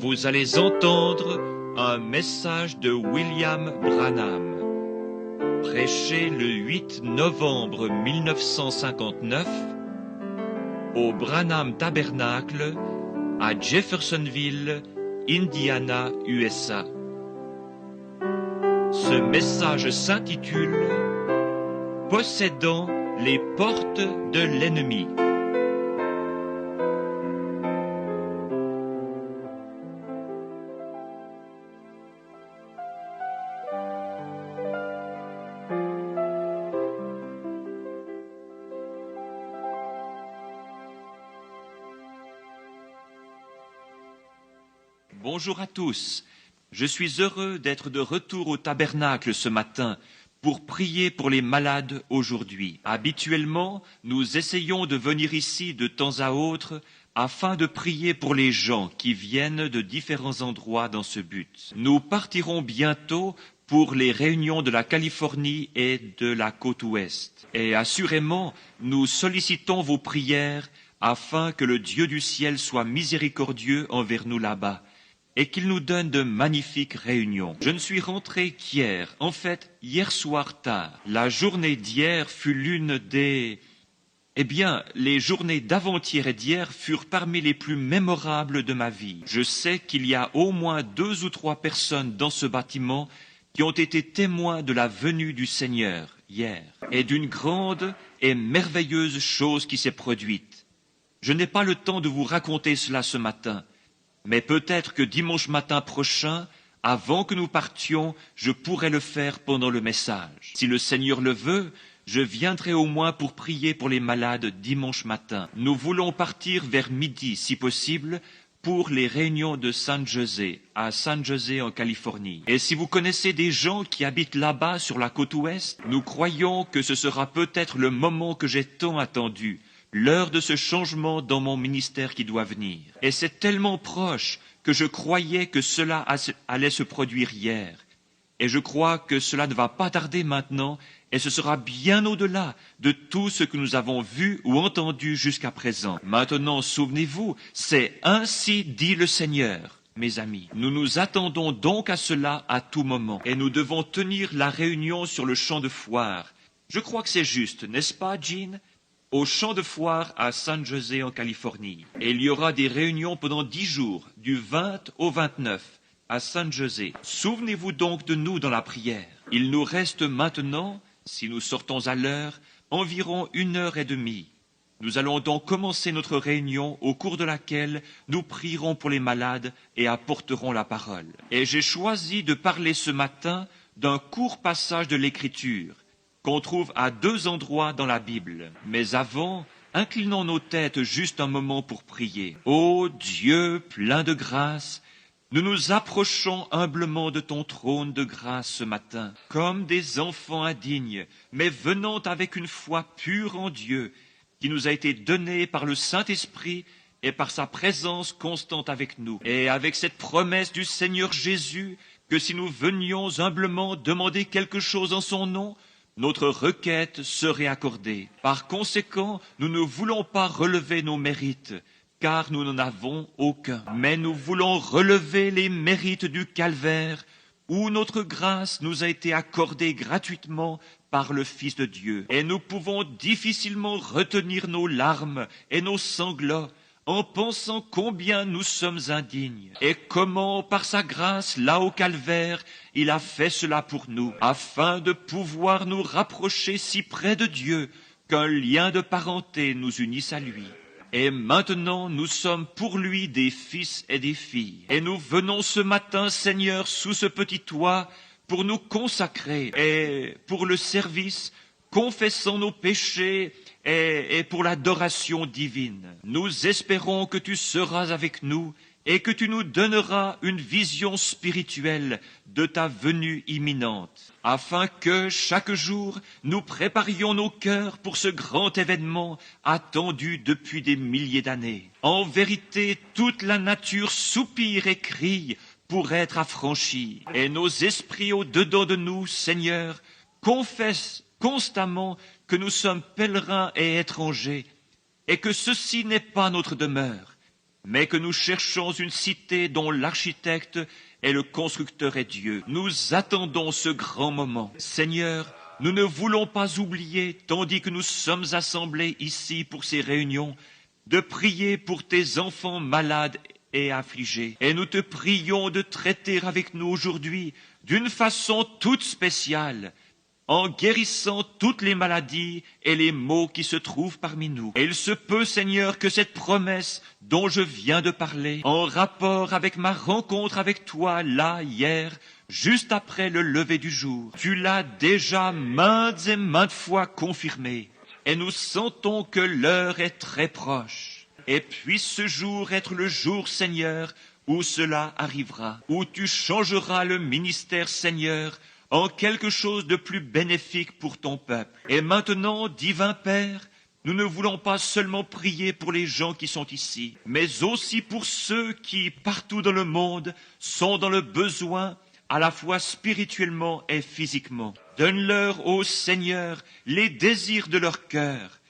Vous allez entendre un message de William Branham, prêché le 8 novembre 1959 au Branham Tabernacle à Jeffersonville, Indiana, USA. Ce message s'intitule « Possédant les portes de l'ennemi ». Bonjour à tous, je suis heureux d'être de retour au tabernacle ce matin pour prier pour les malades aujourd'hui. Habituellement, nous essayons de venir ici de temps à autre afin de prier pour les gens qui viennent de différents endroits dans ce but. Nous partirons bientôt pour les réunions de la Californie et de la côte ouest. Et assurément, nous sollicitons vos prières afin que le Dieu du ciel soit miséricordieux envers nous là-bas et qu'il nous donne de magnifiques réunions. Je ne suis rentré qu'hier, en fait, hier soir tard. La journée d'hier fut l'une des... les journées d'avant-hier et d'hier furent parmi les plus mémorables de ma vie. Je sais qu'il y a au moins 2 ou 3 personnes dans ce bâtiment qui ont été témoins de la venue du Seigneur hier et d'une grande et merveilleuse chose qui s'est produite. Je n'ai pas le temps de vous raconter cela ce matin, mais peut-être que dimanche matin prochain, avant que nous partions, je pourrai le faire pendant le message. Si le Seigneur le veut, je viendrai au moins pour prier pour les malades dimanche matin. Nous voulons partir vers midi, si possible, pour les réunions de San José, à San José en Californie. Et si vous connaissez des gens qui habitent là-bas sur la côte ouest, nous croyons que ce sera peut-être le moment que j'ai tant attendu, l'heure de ce changement dans mon ministère qui doit venir. Et c'est tellement proche que je croyais que cela allait se produire hier. Et je crois que cela ne va pas tarder maintenant, et ce sera bien au-delà de tout ce que nous avons vu ou entendu jusqu'à présent. Maintenant, souvenez-vous, c'est ainsi dit le Seigneur, mes amis. Nous nous attendons donc à cela à tout moment, et nous devons tenir la réunion sur le champ de foire. Je crois que c'est juste, n'est-ce pas, Jean ? Au champ de foire à San José en Californie. Et il y aura des réunions pendant 10 jours, du 20 au 29, à San José. Souvenez-vous donc de nous dans la prière. Il nous reste maintenant, si nous sortons à l'heure, environ 1h30. Nous allons donc commencer notre réunion au cours de laquelle nous prierons pour les malades et apporterons la parole. Et j'ai choisi de parler ce matin d'un court passage de l'Écriture qu'on trouve à 2 endroits dans la Bible. Mais avant, inclinons nos têtes juste un moment pour prier. Ô Dieu plein de grâce, nous nous approchons humblement de ton trône de grâce ce matin, comme des enfants indignes, mais venant avec une foi pure en Dieu, qui nous a été donnée par le Saint-Esprit et par sa présence constante avec nous. Et avec cette promesse du Seigneur Jésus, que si nous venions humblement demander quelque chose en son nom, notre requête serait accordée. Par conséquent, nous ne voulons pas relever nos mérites, car nous n'en avons aucun. Mais nous voulons relever les mérites du calvaire, où notre grâce nous a été accordée gratuitement par le Fils de Dieu. Et nous pouvons difficilement retenir nos larmes et nos sanglots, en pensant combien nous sommes indignes, et comment, par sa grâce, là au calvaire, il a fait cela pour nous, afin de pouvoir nous rapprocher si près de Dieu, qu'un lien de parenté nous unisse à lui. Et maintenant, nous sommes pour lui des fils et des filles. Et nous venons ce matin, Seigneur, sous ce petit toit, pour nous consacrer, et pour le service, confessant nos péchés, et pour l'adoration divine. Nous espérons que tu seras avec nous et que tu nous donneras une vision spirituelle de ta venue imminente, afin que chaque jour nous préparions nos cœurs pour ce grand événement attendu depuis des milliers d'années. En vérité, toute la nature soupire et crie pour être affranchie, et nos esprits au-dedans de nous, Seigneur, confessent constamment que nous sommes pèlerins et étrangers, et que ceci n'est pas notre demeure, mais que nous cherchons une cité dont l'architecte et le constructeur est Dieu. Nous attendons ce grand moment. Seigneur, nous ne voulons pas oublier, tandis que nous sommes assemblés ici pour ces réunions, de prier pour tes enfants malades et affligés. Et nous te prions de traiter avec nous aujourd'hui d'une façon toute spéciale, en guérissant toutes les maladies et les maux qui se trouvent parmi nous. Et il se peut, Seigneur, que cette promesse dont je viens de parler, en rapport avec ma rencontre avec toi là, hier, juste après le lever du jour, tu l'as déjà maintes et maintes fois confirmée, et nous sentons que l'heure est très proche. Et puisse ce jour être le jour, Seigneur, où cela arrivera, où tu changeras le ministère, Seigneur, en quelque chose de plus bénéfique pour ton peuple. Et maintenant, divin Père, nous ne voulons pas seulement prier pour les gens qui sont ici, mais aussi pour ceux qui, partout dans le monde, sont dans le besoin, à la fois spirituellement et physiquement. Donne-leur, ô Seigneur, les désirs de leur cœur,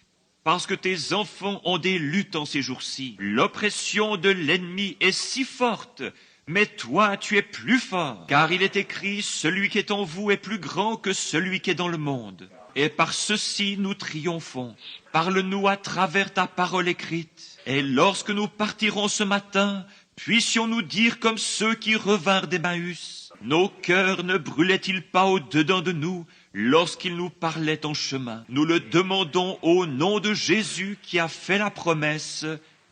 parce que tes enfants ont des luttes en ces jours-ci. L'oppression de l'ennemi est si forte, mais toi, tu es plus fort, car il est écrit, celui qui est en vous est plus grand que celui qui est dans le monde. Et par ceci, nous triomphons. Parle-nous à travers ta parole écrite. Et lorsque nous partirons ce matin, puissions-nous dire comme ceux qui revinrent d'Emmaüs, nos cœurs ne brûlaient-ils pas au-dedans de nous lorsqu'ils nous parlaient en chemin? Nous le demandons au nom de Jésus qui a fait la promesse.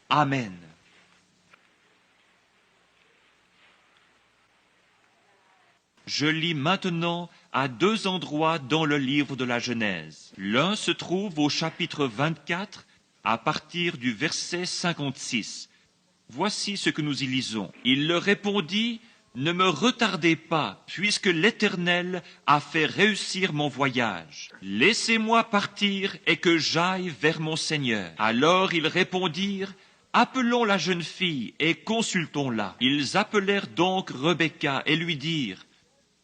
Amen. Je lis maintenant à deux endroits dans le livre de la Genèse. L'un se trouve au chapitre 24, à partir du verset 56. Voici ce que nous y lisons. Il leur répondit, « Ne me retardez pas, puisque l'Éternel a fait réussir mon voyage. Laissez-moi partir et que j'aille vers mon Seigneur. » Alors ils répondirent, « Appelons la jeune fille et consultons-la. » Ils appelèrent donc Rebecca et lui dirent,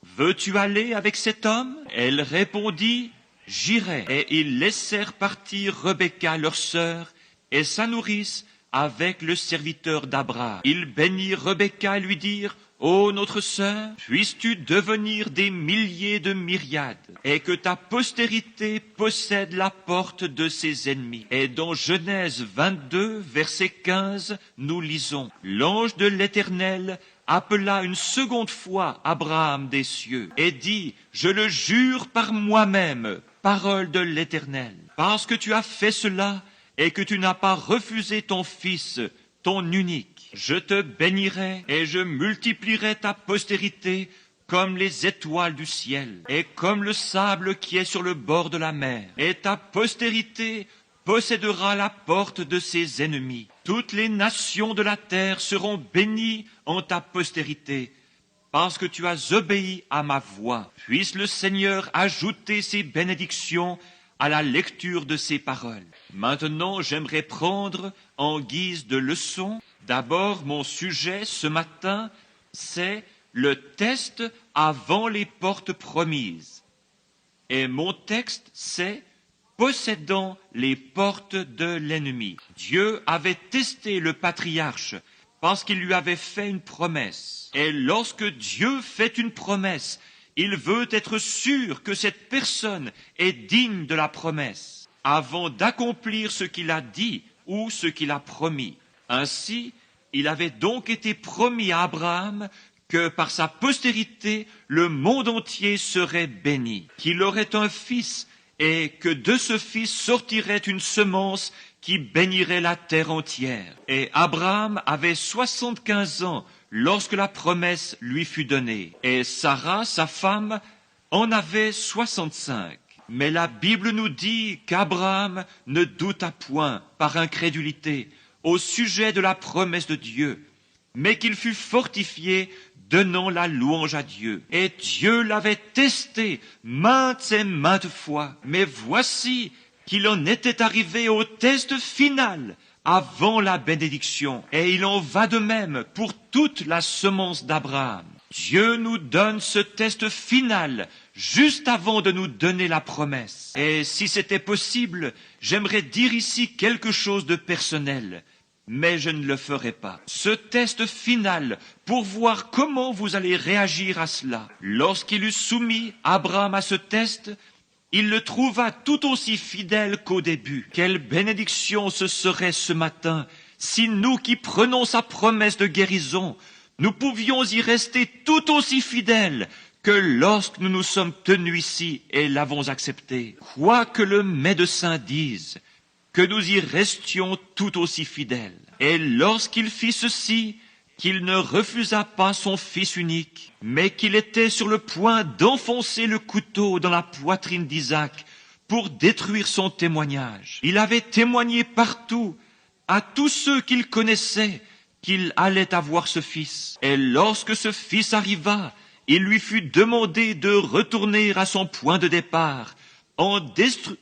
« Veux-tu aller avec cet homme ?» Elle répondit, « J'irai. » Et ils laissèrent partir Rebecca, leur sœur, et sa nourrice avec le serviteur d'Abraham. Ils bénirent Rebecca et lui dirent, « Ô notre sœur, puisses-tu devenir des milliers de myriades, et que ta postérité possède la porte de ses ennemis. » Et dans Genèse 22, verset 15, nous lisons, « L'ange de l'Éternel appela une seconde fois Abraham des cieux et dit, « Je le jure par moi-même, parole de l'Éternel, parce que tu as fait cela et que tu n'as pas refusé ton fils, ton unique. Je te bénirai et je multiplierai ta postérité comme les étoiles du ciel et comme le sable qui est sur le bord de la mer. Et ta postérité possédera la porte de ses ennemis. Toutes les nations de la terre seront bénies en ta postérité, parce que tu as obéi à ma voix. Puisse le Seigneur ajouter ses bénédictions à la lecture de ces paroles. Maintenant, j'aimerais prendre en guise de leçon, d'abord mon sujet ce matin, c'est le test avant les portes promises. Et mon texte, c'est possédant les portes de l'ennemi. Dieu avait testé le patriarche parce qu'il lui avait fait une promesse. Et lorsque Dieu fait une promesse, il veut être sûr que cette personne est digne de la promesse avant d'accomplir ce qu'il a dit ou ce qu'il a promis. Ainsi, il avait donc été promis à Abraham que par sa postérité, le monde entier serait béni, qu'il aurait un fils et que de ce fils sortirait une semence qui bénirait la terre entière. Et Abraham avait 75 ans lorsque la promesse lui fut donnée. Et Sarah, sa femme, en avait 65. Mais la Bible nous dit qu'Abraham ne douta point par incrédulité au sujet de la promesse de Dieu, mais qu'il fut fortifié donnant la louange à Dieu. Et Dieu l'avait testé maintes et maintes fois. Mais voici qu'il en était arrivé au test final avant la bénédiction. Et il en va de même pour toute la semence d'Abraham. Dieu nous donne ce test final juste avant de nous donner la promesse. Et si c'était possible, j'aimerais dire ici quelque chose de personnel. mais je ne le ferai pas. Ce test final pour voir comment vous allez réagir à cela. Lorsqu'il eut soumis Abraham à ce test, il le trouva tout aussi fidèle qu'au début. Quelle bénédiction ce serait ce matin si nous qui prenons sa promesse de guérison, nous pouvions y rester tout aussi fidèles que lorsque nous nous sommes tenus ici et l'avons accepté. Quoi que le médecin dise, que nous y restions tout aussi fidèles. Et lorsqu'il fit ceci, qu'il ne refusa pas son fils unique, mais qu'il était sur le point d'enfoncer le couteau dans la poitrine d'Isaac pour détruire son témoignage. Il avait témoigné partout, à tous ceux qu'il connaissait, qu'il allait avoir ce fils. Et lorsque ce fils arriva, il lui fut demandé de retourner à son point de départ, en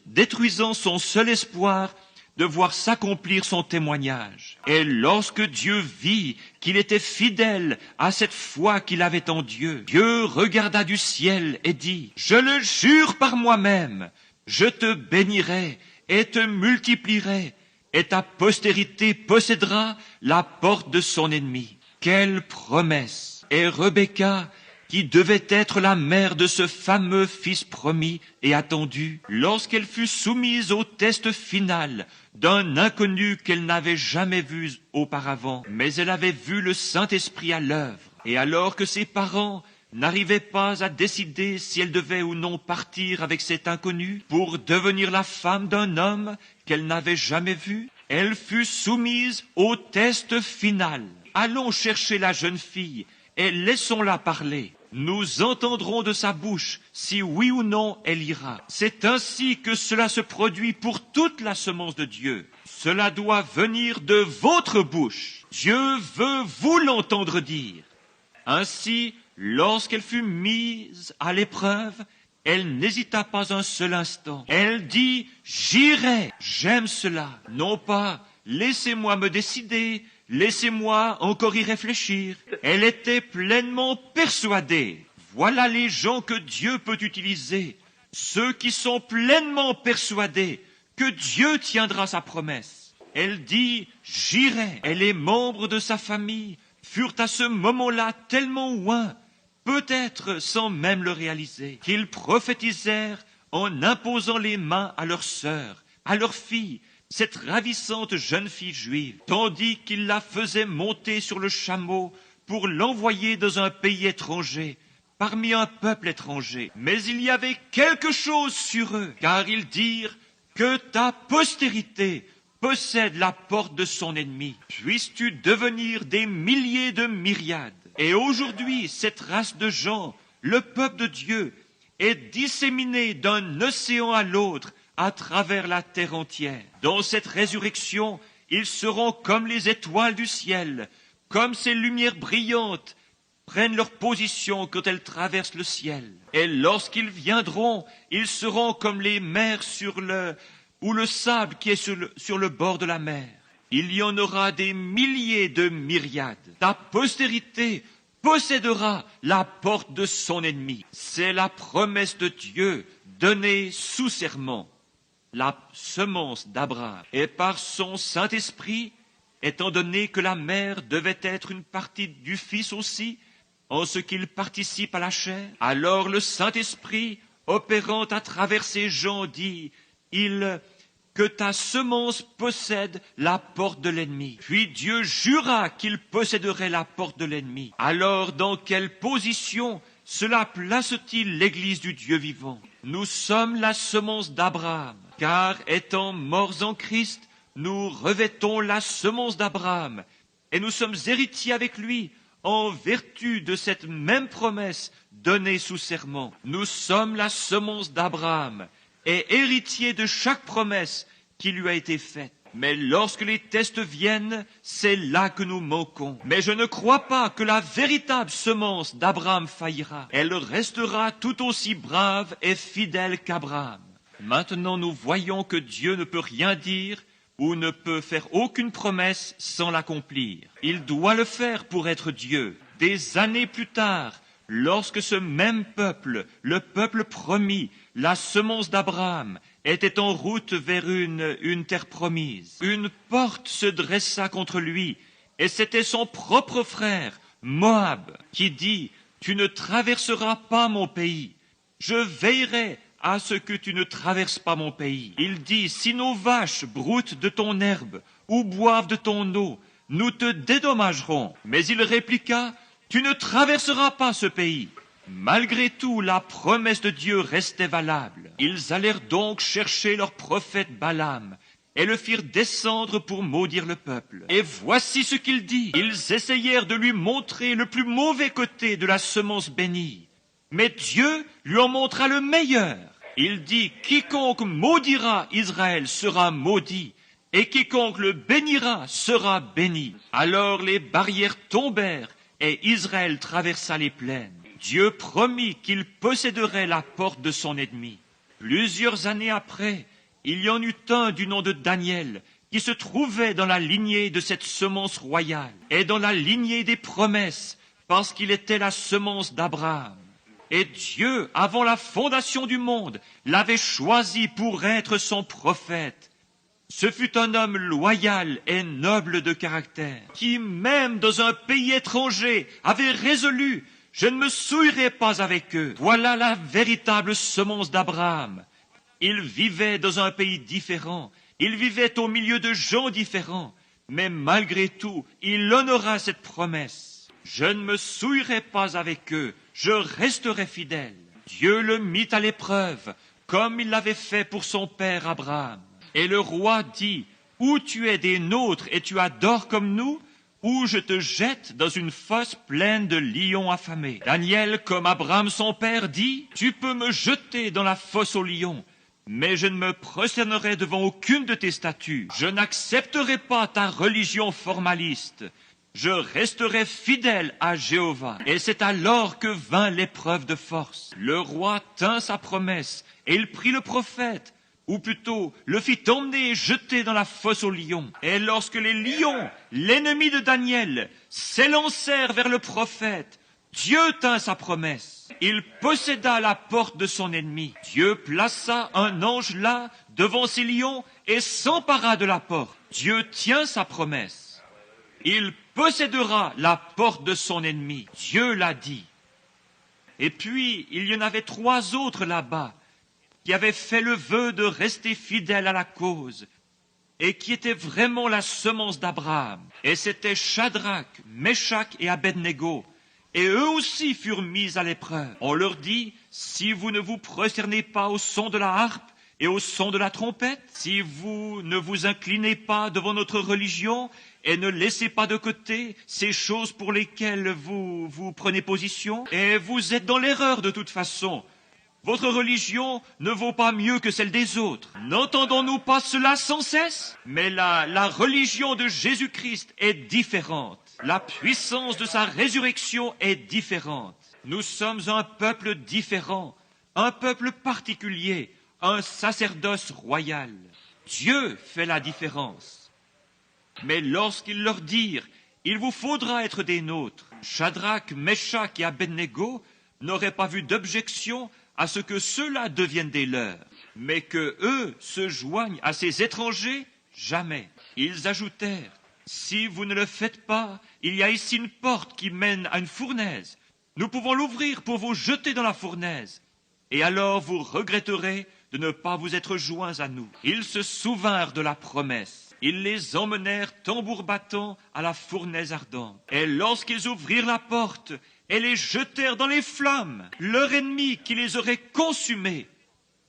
détruisant son seul espoir de voir s'accomplir son témoignage. Et lorsque Dieu vit qu'il était fidèle à cette foi qu'il avait en Dieu, Dieu regarda du ciel et dit, « Je le jure par moi-même, je te bénirai et te multiplierai, et ta postérité possédera la porte de son ennemi. » Quelle promesse! Et Rebecca, qui devait être la mère de ce fameux fils promis et attendu, lorsqu'elle fut soumise au test final d'un inconnu qu'elle n'avait jamais vu auparavant, mais elle avait vu le Saint-Esprit à l'œuvre. Et alors que ses parents n'arrivaient pas à décider si elle devait ou non partir avec cet inconnu pour devenir la femme d'un homme qu'elle n'avait jamais vu, elle fut soumise au test final. Allons chercher la jeune fille et laissons-la parler. Nous entendrons de sa bouche si oui ou non elle ira. C'est ainsi que cela se produit pour toute la semence de Dieu. Cela doit venir de votre bouche. Dieu veut vous l'entendre dire. Ainsi, lorsqu'elle fut mise à l'épreuve, elle n'hésita pas un seul instant. Elle dit, « J'irai ». J'aime cela. Non pas, « Laissez-moi me décider ». Laissez-moi encore y réfléchir. Elle était pleinement persuadée. Voilà les gens que Dieu peut utiliser. Ceux qui sont pleinement persuadés que Dieu tiendra sa promesse. Elle dit, j'irai. Et les membres de sa famille furent à ce moment-là tellement loin, peut-être sans même le réaliser, qu'ils prophétisèrent en imposant les mains à leur sœur, à leur fille, cette ravissante jeune fille juive, tandis qu'il la faisait monter sur le chameau pour l'envoyer dans un pays étranger, parmi un peuple étranger. Mais il y avait quelque chose sur eux, car ils dirent que ta postérité possède la porte de son ennemi. Puisses-tu devenir des milliers de myriades. Et aujourd'hui, cette race de gens, le peuple de Dieu, est disséminée d'un océan à l'autre, à travers la terre entière. Dans cette résurrection, ils seront comme les étoiles du ciel, comme ces lumières brillantes prennent leur position quand elles traversent le ciel. Et lorsqu'ils viendront, ils seront comme les mers ou le sable qui est sur le bord de la mer. Il y en aura des milliers de myriades. Ta postérité possédera la porte de son ennemi. C'est la promesse de Dieu donnée sous serment. La semence d'Abraham. Et par son Saint-Esprit, étant donné que la mère devait être une partie du Fils aussi, en ce qu'il participe à la chair, alors le Saint-Esprit, opérant à travers ces gens, dit, que ta semence possède la porte de l'ennemi. Puis Dieu jura qu'il posséderait la porte de l'ennemi. Alors, dans quelle position cela place-t-il l'Église du Dieu vivant? Nous sommes la semence d'Abraham, car étant morts en Christ, nous revêtons la semence d'Abraham, et nous sommes héritiers avec lui, en vertu de cette même promesse donnée sous serment. Nous sommes la semence d'Abraham, et héritiers de chaque promesse qui lui a été faite. Mais lorsque les tests viennent, c'est là que nous manquons. Mais je ne crois pas que la véritable semence d'Abraham faillira. Elle restera tout aussi brave et fidèle qu'Abraham. Maintenant, nous voyons que Dieu ne peut rien dire ou ne peut faire aucune promesse sans l'accomplir. Il doit le faire pour être Dieu. Des années plus tard, lorsque ce même peuple, le peuple promis, la semence d'Abraham, était en route vers une terre promise. Une porte se dressa contre lui, et c'était son propre frère, Moab, qui dit, « Tu ne traverseras pas mon pays. Je veillerai à ce que tu ne traverses pas mon pays. » Il dit, « Si nos vaches broutent de ton herbe ou boivent de ton eau, nous te dédommagerons. » Mais il répliqua, « Tu ne traverseras pas ce pays. » Malgré tout, la promesse de Dieu restait valable. Ils allèrent donc chercher leur prophète Balaam et le firent descendre pour maudire le peuple. Et voici ce qu'il dit. Ils essayèrent de lui montrer le plus mauvais côté de la semence bénie. Mais Dieu lui en montra le meilleur. Il dit, « Quiconque maudira Israël sera maudit, et quiconque le bénira sera béni. » Alors les barrières tombèrent, et Israël traversa les plaines. Dieu promit qu'il posséderait la porte de son ennemi. Plusieurs années après, il y en eut un du nom de Daniel, qui se trouvait dans la lignée de cette semence royale, et dans la lignée des promesses, parce qu'il était la semence d'Abraham. Et Dieu, avant la fondation du monde, l'avait choisi pour être son prophète. Ce fut un homme loyal et noble de caractère, qui même dans un pays étranger avait résolu « Je ne me souillerai pas avec eux ». Voilà la véritable semence d'Abraham. Il vivait dans un pays différent, il vivait au milieu de gens différents, mais malgré tout, il honora cette promesse. « Je ne me souillerai pas avec eux, je resterai fidèle ». Dieu le mit à l'épreuve, comme il l'avait fait pour son père Abraham. Et le roi dit, « Ou tu es des nôtres et tu adores comme nous, ou je te jette dans une fosse pleine de lions affamés. » Daniel, comme Abraham son père, dit, « Tu peux me jeter dans la fosse aux lions, mais je ne me prosternerai devant aucune de tes statues. Je n'accepterai pas ta religion formaliste. Je resterai fidèle à Jéhovah. » Et c'est alors que vint l'épreuve de force. Le roi tint sa promesse, et il prit le prophète, ou plutôt le fit emmener et jeter dans la fosse aux lions. Et lorsque les lions, l'ennemi de Daniel, s'élancèrent vers le prophète, Dieu tint sa promesse. Il posséda la porte de son ennemi. Dieu plaça un ange là, devant ces lions, et s'empara de la porte. Dieu tient sa promesse. Il possédera la porte de son ennemi. Dieu l'a dit. Et puis, il y en avait 3 autres là-bas, qui avaient fait le vœu de rester fidèles à la cause, et qui étaient vraiment la semence d'Abraham. Et c'étaient Shadrach, Meshach et Abednego. Et eux aussi furent mis à l'épreuve. On leur dit, si vous ne vous prosternez pas au son de la harpe et au son de la trompette, si vous ne vous inclinez pas devant notre religion et ne laissez pas de côté ces choses pour lesquelles vous prenez position, et vous êtes dans l'erreur de toute façon. Votre religion ne vaut pas mieux que celle des autres. N'entendons-nous pas cela sans cesse? Mais la religion de Jésus-Christ est différente. La puissance de sa résurrection est différente. Nous sommes un peuple différent, un peuple particulier, un sacerdoce royal. Dieu fait la différence. Mais lorsqu'ils leur dirent, il vous faudra être des nôtres, Shadrach, Meshach et Abednego n'auraient pas vu d'objection à ce que ceux-là deviennent des leurs, mais que eux se joignent à ces étrangers, jamais. Ils ajoutèrent, si vous ne le faites pas, il y a ici une porte qui mène à une fournaise. Nous pouvons l'ouvrir pour vous jeter dans la fournaise, et alors vous regretterez de ne pas vous être joints à nous. Ils se souvinrent de la promesse. Ils les emmenèrent tambour battant à la fournaise ardente. Et lorsqu'ils ouvrirent la porte, et les jetèrent dans les flammes, leur ennemi qui les aurait consumés.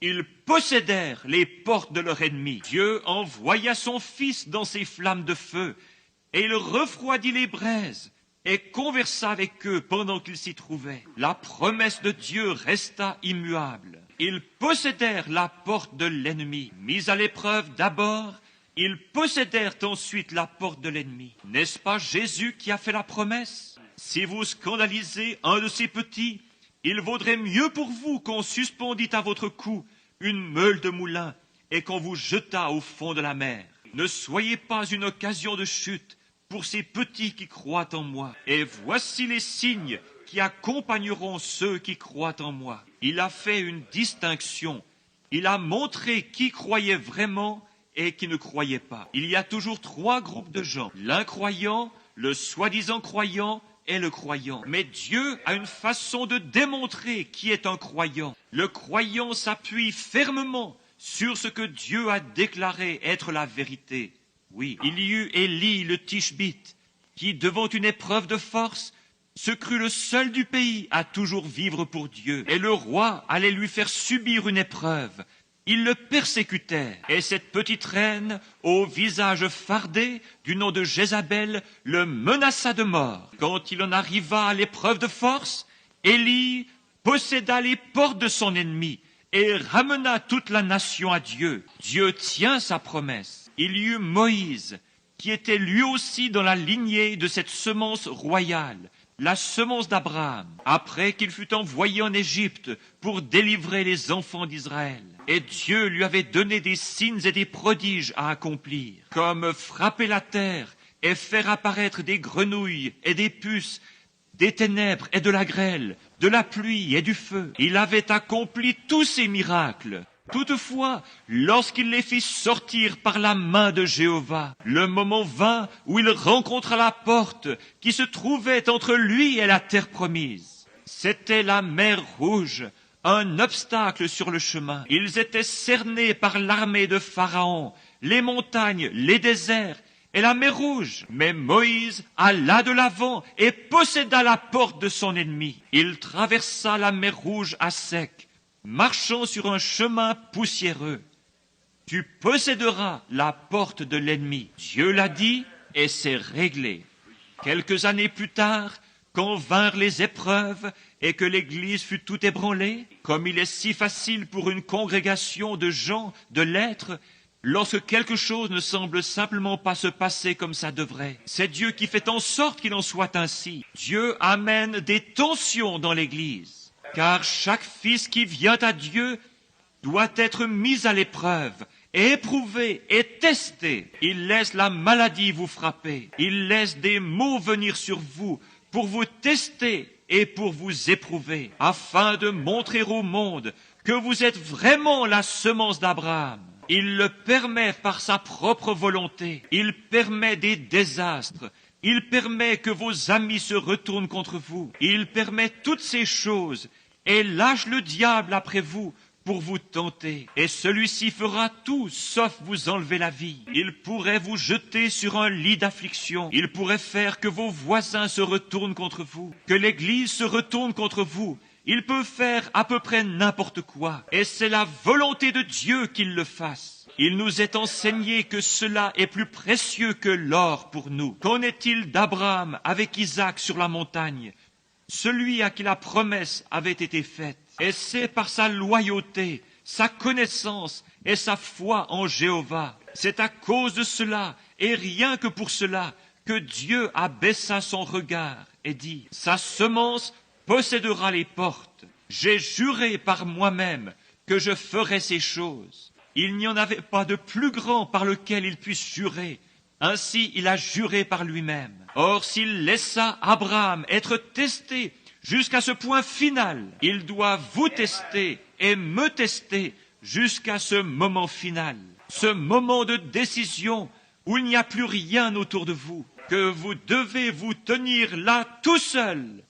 Ils possédèrent les portes de leur ennemi. Dieu envoya son Fils dans ces flammes de feu, et il refroidit les braises, et conversa avec eux pendant qu'ils s'y trouvaient. La promesse de Dieu resta immuable. Ils possédèrent la porte de l'ennemi. Mis à l'épreuve d'abord, ils possédèrent ensuite la porte de l'ennemi. N'est-ce pas Jésus qui a fait la promesse? Si vous scandalisez un de ces petits, il vaudrait mieux pour vous qu'on suspendît à votre cou une meule de moulin et qu'on vous jetât au fond de la mer. Ne soyez pas une occasion de chute pour ces petits qui croient en moi. Et voici les signes qui accompagneront ceux qui croient en moi. Il a fait une distinction. Il a montré qui croyait vraiment et qui ne croyait pas. Il y a toujours 3 groupes de gens. L'incroyant, le soi-disant croyant et le croyant. Mais Dieu a une façon de démontrer qui est un croyant. Le croyant s'appuie fermement sur ce que Dieu a déclaré être la vérité. Oui, il y eut Élie le Tishbite, qui, devant une épreuve de force, se crut le seul du pays à toujours vivre pour Dieu. Et le roi allait lui faire subir une épreuve. Ils le persécutèrent. Et cette petite reine, au visage fardé, du nom de Jézabel, le menaça de mort. Quand il en arriva à l'épreuve de force, Élie posséda les portes de son ennemi et ramena toute la nation à Dieu. Dieu tient sa promesse. Il y eut Moïse, qui était lui aussi dans la lignée de cette semence royale, la semence d'Abraham, après qu'il fut envoyé en Égypte pour délivrer les enfants d'Israël. Et Dieu lui avait donné des signes et des prodiges à accomplir, comme frapper la terre et faire apparaître des grenouilles et des puces, des ténèbres et de la grêle, de la pluie et du feu. Il avait accompli tous ces miracles. Toutefois, lorsqu'il les fit sortir par la main de Jéhovah, le moment vint où il rencontra la porte qui se trouvait entre lui et la terre promise. C'était la mer Rouge, un obstacle sur le chemin. Ils étaient cernés par l'armée de Pharaon, les montagnes, les déserts et la mer Rouge. Mais Moïse alla de l'avant et posséda la porte de son ennemi. Il traversa la mer Rouge à sec, marchant sur un chemin poussiéreux. Tu posséderas la porte de l'ennemi. Dieu l'a dit et c'est réglé. Quelques années plus tard, quand vinrent les épreuves et que l'Église fut tout ébranlée, comme il est si facile pour une congrégation de gens de l'être, lorsque quelque chose ne semble simplement pas se passer comme ça devrait, c'est Dieu qui fait en sorte qu'il en soit ainsi. Dieu amène des tensions dans l'Église. Car chaque fils qui vient à Dieu doit être mis à l'épreuve, et éprouvé et testé. Il laisse la maladie vous frapper. Il laisse des maux venir sur vous pour vous tester et pour vous éprouver, afin de montrer au monde que vous êtes vraiment la semence d'Abraham. Il le permet par sa propre volonté. Il permet des désastres. Il permet que vos amis se retournent contre vous. Il permet toutes ces choses et lâche le diable après vous pour vous tenter. Et celui-ci fera tout sauf vous enlever la vie. Il pourrait vous jeter sur un lit d'affliction. Il pourrait faire que vos voisins se retournent contre vous, que l'Église se retourne contre vous. Il peut faire à peu près n'importe quoi. Et c'est la volonté de Dieu qu'il le fasse. Il nous est enseigné que cela est plus précieux que l'or pour nous. Qu'en est-il d'Abraham avec Isaac sur la montagne, celui à qui la promesse avait été faite? Et c'est par sa loyauté, sa connaissance et sa foi en Jéhovah. C'est à cause de cela, et rien que pour cela, que Dieu abaissa son regard et dit, « Sa semence possédera les portes. J'ai juré par moi-même que je ferai ces choses. » Il n'y en avait pas de plus grand par lequel il puisse jurer. Ainsi, il a juré par lui-même. Or, s'il laissa Abraham être testé jusqu'à ce point final, il doit vous tester et me tester jusqu'à ce moment final. Ce moment de décision où il n'y a plus rien autour de vous, que vous devez vous tenir là tout seul.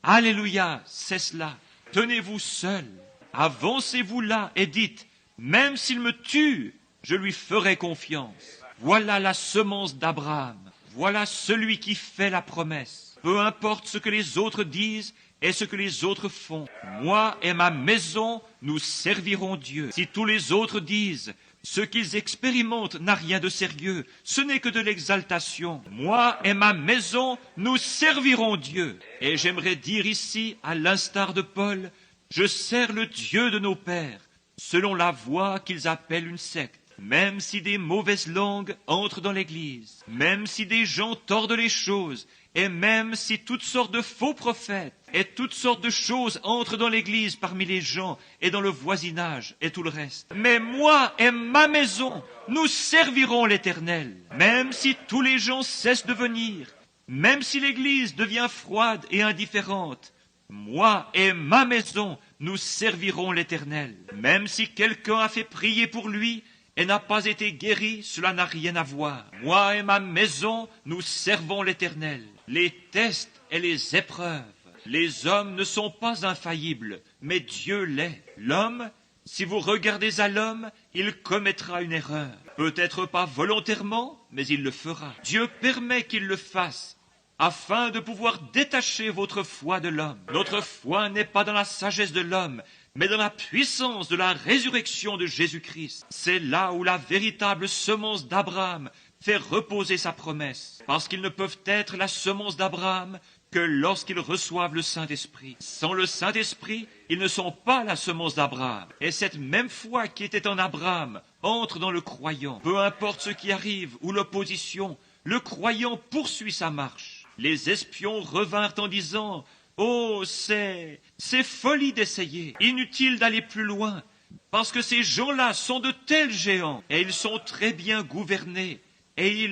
Alléluia, c'est cela. Tenez-vous seul. Avancez-vous là et dites, même s'il me tue, je lui ferai confiance. Voilà la semence d'Abraham. Voilà celui qui fait la promesse. Peu importe ce que les autres disent et ce que les autres font. Moi et ma maison, nous servirons Dieu. Si tous les autres disent, ce qu'ils expérimentent n'a rien de sérieux, ce n'est que de l'exaltation. Moi et ma maison, nous servirons Dieu. Et j'aimerais dire ici, à l'instar de Paul, je sers le Dieu de nos pères, selon la voie qu'ils appellent une secte. Même si des mauvaises langues entrent dans l'Église, même si des gens tordent les choses, et même si toutes sortes de faux prophètes et toutes sortes de choses entrent dans l'Église parmi les gens et dans le voisinage et tout le reste. Mais moi et ma maison, nous servirons l'Éternel. Même si tous les gens cessent de venir, même si l'Église devient froide et indifférente, moi et ma maison, nous servirons l'Éternel. Même si quelqu'un a fait prier pour lui et n'a pas été guéri, cela n'a rien à voir. Moi et ma maison, nous servons l'Éternel. Les tests et les épreuves. Les hommes ne sont pas infaillibles, mais Dieu l'est. L'homme, si vous regardez à l'homme, il commettra une erreur. Peut-être pas volontairement, mais il le fera. Dieu permet qu'il le fasse, afin de pouvoir détacher votre foi de l'homme. Notre foi n'est pas dans la sagesse de l'homme, mais dans la puissance de la résurrection de Jésus-Christ. C'est là où la véritable semence d'Abraham fait reposer sa promesse, parce qu'ils ne peuvent être la semence d'Abraham que lorsqu'ils reçoivent le Saint-Esprit. Sans le Saint-Esprit, ils ne sont pas la semence d'Abraham. Et cette même foi qui était en Abraham entre dans le croyant. Peu importe ce qui arrive ou l'opposition, le croyant poursuit sa marche. Les espions revinrent en disant « Oh, c'est folie d'essayer, inutile d'aller plus loin, parce que ces gens-là sont de tels géants, et ils sont très bien gouvernés, et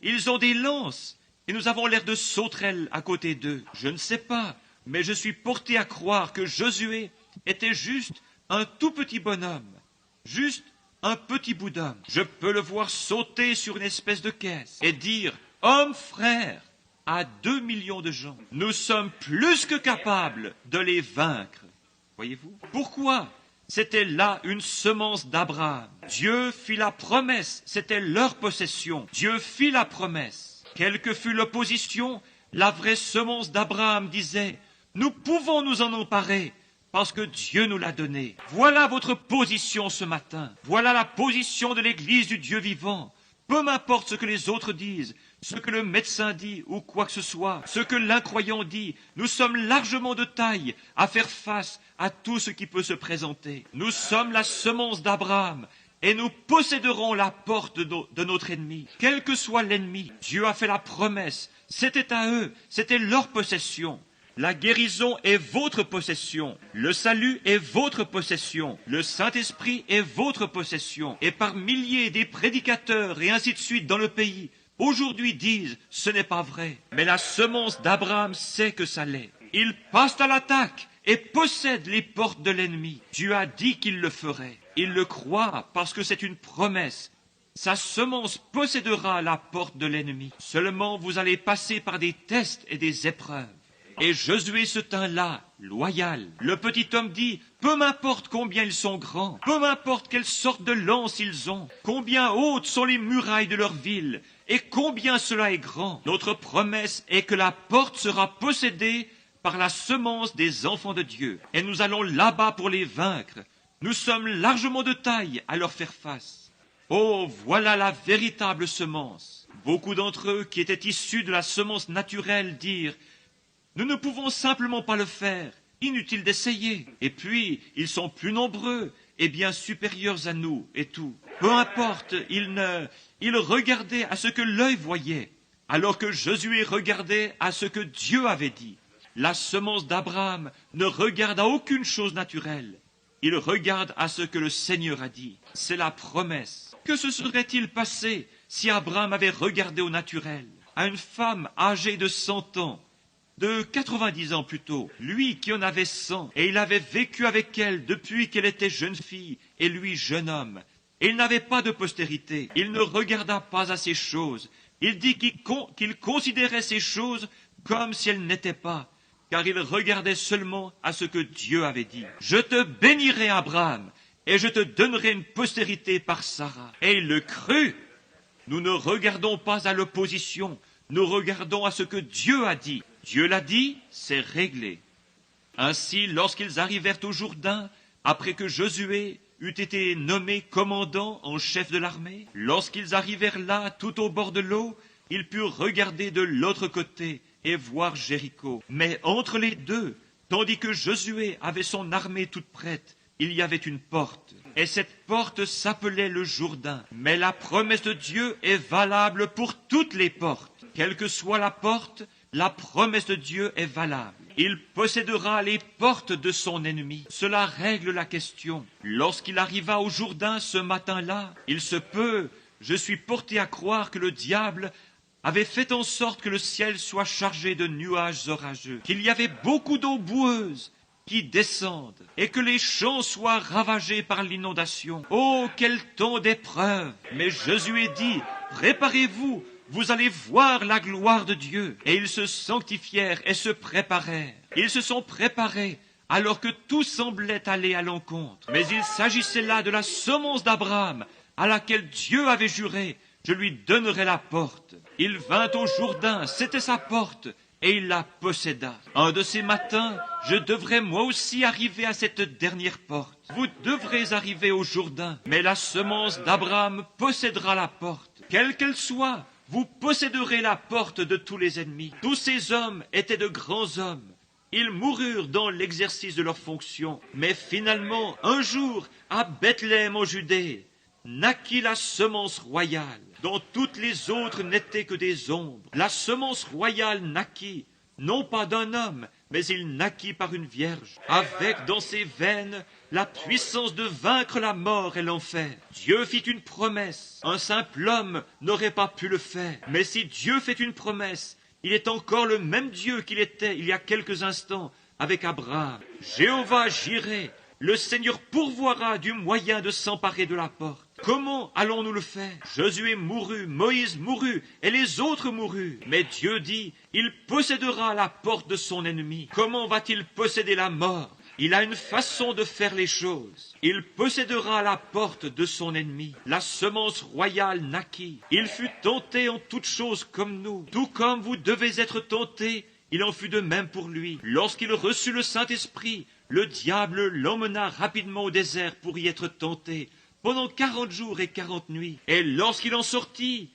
ils ont des lances. Et nous avons l'air de sauterelles à côté d'eux. Je ne sais pas, mais je suis porté à croire que Josué était juste un tout petit bonhomme, juste un petit bout d'homme. Je peux le voir sauter sur une espèce de caisse et dire « Homme frère !» à 2 millions de gens. Nous sommes plus que capables de les vaincre. Voyez-vous? Pourquoi? C'était là une semence d'Abraham. Dieu fit la promesse, c'était leur possession. Dieu fit la promesse. Quelle que fût l'opposition, la vraie semence d'Abraham disait « Nous pouvons nous en emparer parce que Dieu nous l'a donné. » Voilà votre position ce matin. Voilà la position de l'Église du Dieu vivant. Peu m'importe ce que les autres disent, ce que le médecin dit ou quoi que ce soit, ce que l'incroyant dit, nous sommes largement de taille à faire face à tout ce qui peut se présenter. Nous sommes la semence d'Abraham. Et nous posséderons la porte de notre ennemi. Quel que soit l'ennemi, Dieu a fait la promesse. C'était à eux, c'était leur possession. La guérison est votre possession. Le salut est votre possession. Le Saint-Esprit est votre possession. Et par milliers des prédicateurs et ainsi de suite dans le pays, aujourd'hui disent « ce n'est pas vrai ». Mais la semence d'Abraham sait que ça l'est. Ils passent à l'attaque et possèdent les portes de l'ennemi. Dieu a dit qu'il le ferait. Il le croit parce que c'est une promesse. Sa semence possédera la porte de l'ennemi. Seulement vous allez passer par des tests et des épreuves. Et Josué se tint là, loyal. Le petit homme dit, peu m'importe combien ils sont grands, peu m'importe quelle sorte de lance ils ont, combien hautes sont les murailles de leur ville, et combien cela est grand. Notre promesse est que la porte sera possédée par la semence des enfants de Dieu. Et nous allons là-bas pour les vaincre. Nous sommes largement de taille à leur faire face. Oh, voilà la véritable semence. Beaucoup d'entre eux qui étaient issus de la semence naturelle dirent « Nous ne pouvons simplement pas le faire, inutile d'essayer. » Et puis, ils sont plus nombreux et bien supérieurs à nous et tout. Peu importe, ils regardaient à ce que l'œil voyait, alors que Josué regardait à ce que Dieu avait dit. La semence d'Abraham ne regarde à aucune chose naturelle. Il regarde à ce que le Seigneur a dit. C'est la promesse. Que se serait-il passé si Abraham avait regardé au naturel, à une femme âgée de 100 ans, de 90 ans plutôt, lui qui en avait 100, et il avait vécu avec elle depuis qu'elle était jeune fille, et lui jeune homme. Et il n'avait pas de postérité. Il ne regarda pas à ces choses. Il dit qu'il considérait ces choses comme si elles n'étaient pas, car il regardait seulement à ce que Dieu avait dit. Je te bénirai, Abraham, et je te donnerai une postérité par Sarah. Et il le crut. Nous ne regardons pas à l'opposition, nous regardons à ce que Dieu a dit. Dieu l'a dit, c'est réglé. Ainsi, lorsqu'ils arrivèrent au Jourdain, après que Josué eût été nommé commandant en chef de l'armée, lorsqu'ils arrivèrent là, tout au bord de l'eau, ils purent regarder de l'autre côté et voir Jéricho. Mais entre les deux, tandis que Josué avait son armée toute prête, il y avait une porte. Et cette porte s'appelait le Jourdain. Mais la promesse de Dieu est valable pour toutes les portes. Quelle que soit la porte, la promesse de Dieu est valable. Il possédera les portes de son ennemi. Cela règle la question. Lorsqu'il arriva au Jourdain ce matin-là, il se peut, je suis porté à croire que le diable avait fait en sorte que le ciel soit chargé de nuages orageux, qu'il y avait beaucoup d'eau boueuse, qui descende, et que les champs soient ravagés par l'inondation. Oh, quel temps d'épreuve! Mais Josué dit, préparez-vous, vous allez voir la gloire de Dieu. Et ils se sanctifièrent et se préparèrent. Ils se sont préparés alors que tout semblait aller à l'encontre. Mais il s'agissait là de la semence d'Abraham, à laquelle Dieu avait juré, je lui donnerai la porte. Il vint au Jourdain, c'était sa porte, et il la posséda. Un de ces matins, je devrais moi aussi arriver à cette dernière porte. Vous devrez arriver au Jourdain, mais la semence d'Abraham possédera la porte. Quelle qu'elle soit, vous posséderez la porte de tous les ennemis. Tous ces hommes étaient de grands hommes. Ils moururent dans l'exercice de leurs fonctions. Mais finalement, un jour, à Bethléem en Judée, naquit la semence royale, dont toutes les autres n'étaient que des ombres. La semence royale naquit, non pas d'un homme, mais il naquit par une vierge, avec dans ses veines la puissance de vaincre la mort et l'enfer. Dieu fit une promesse. Un simple homme n'aurait pas pu le faire. Mais si Dieu fait une promesse, il est encore le même Dieu qu'il était il y a quelques instants avec Abraham. Jéhovah Jireh, le Seigneur pourvoira du moyen de s'emparer de la porte. Comment allons-nous le faire? Josué mourut, Moïse mourut, et les autres moururent. Mais Dieu dit, il possédera la porte de son ennemi. Comment va-t-il posséder la mort? Il a une façon de faire les choses. Il possédera la porte de son ennemi. La semence royale naquit. Il fut tenté en toutes choses comme nous. Tout comme vous devez être tentés, il en fut de même pour lui. Lorsqu'il reçut le Saint-Esprit, le diable l'emmena rapidement au désert pour y être tenté, pendant 40 jours et 40 nuits. Et lorsqu'il en sortit,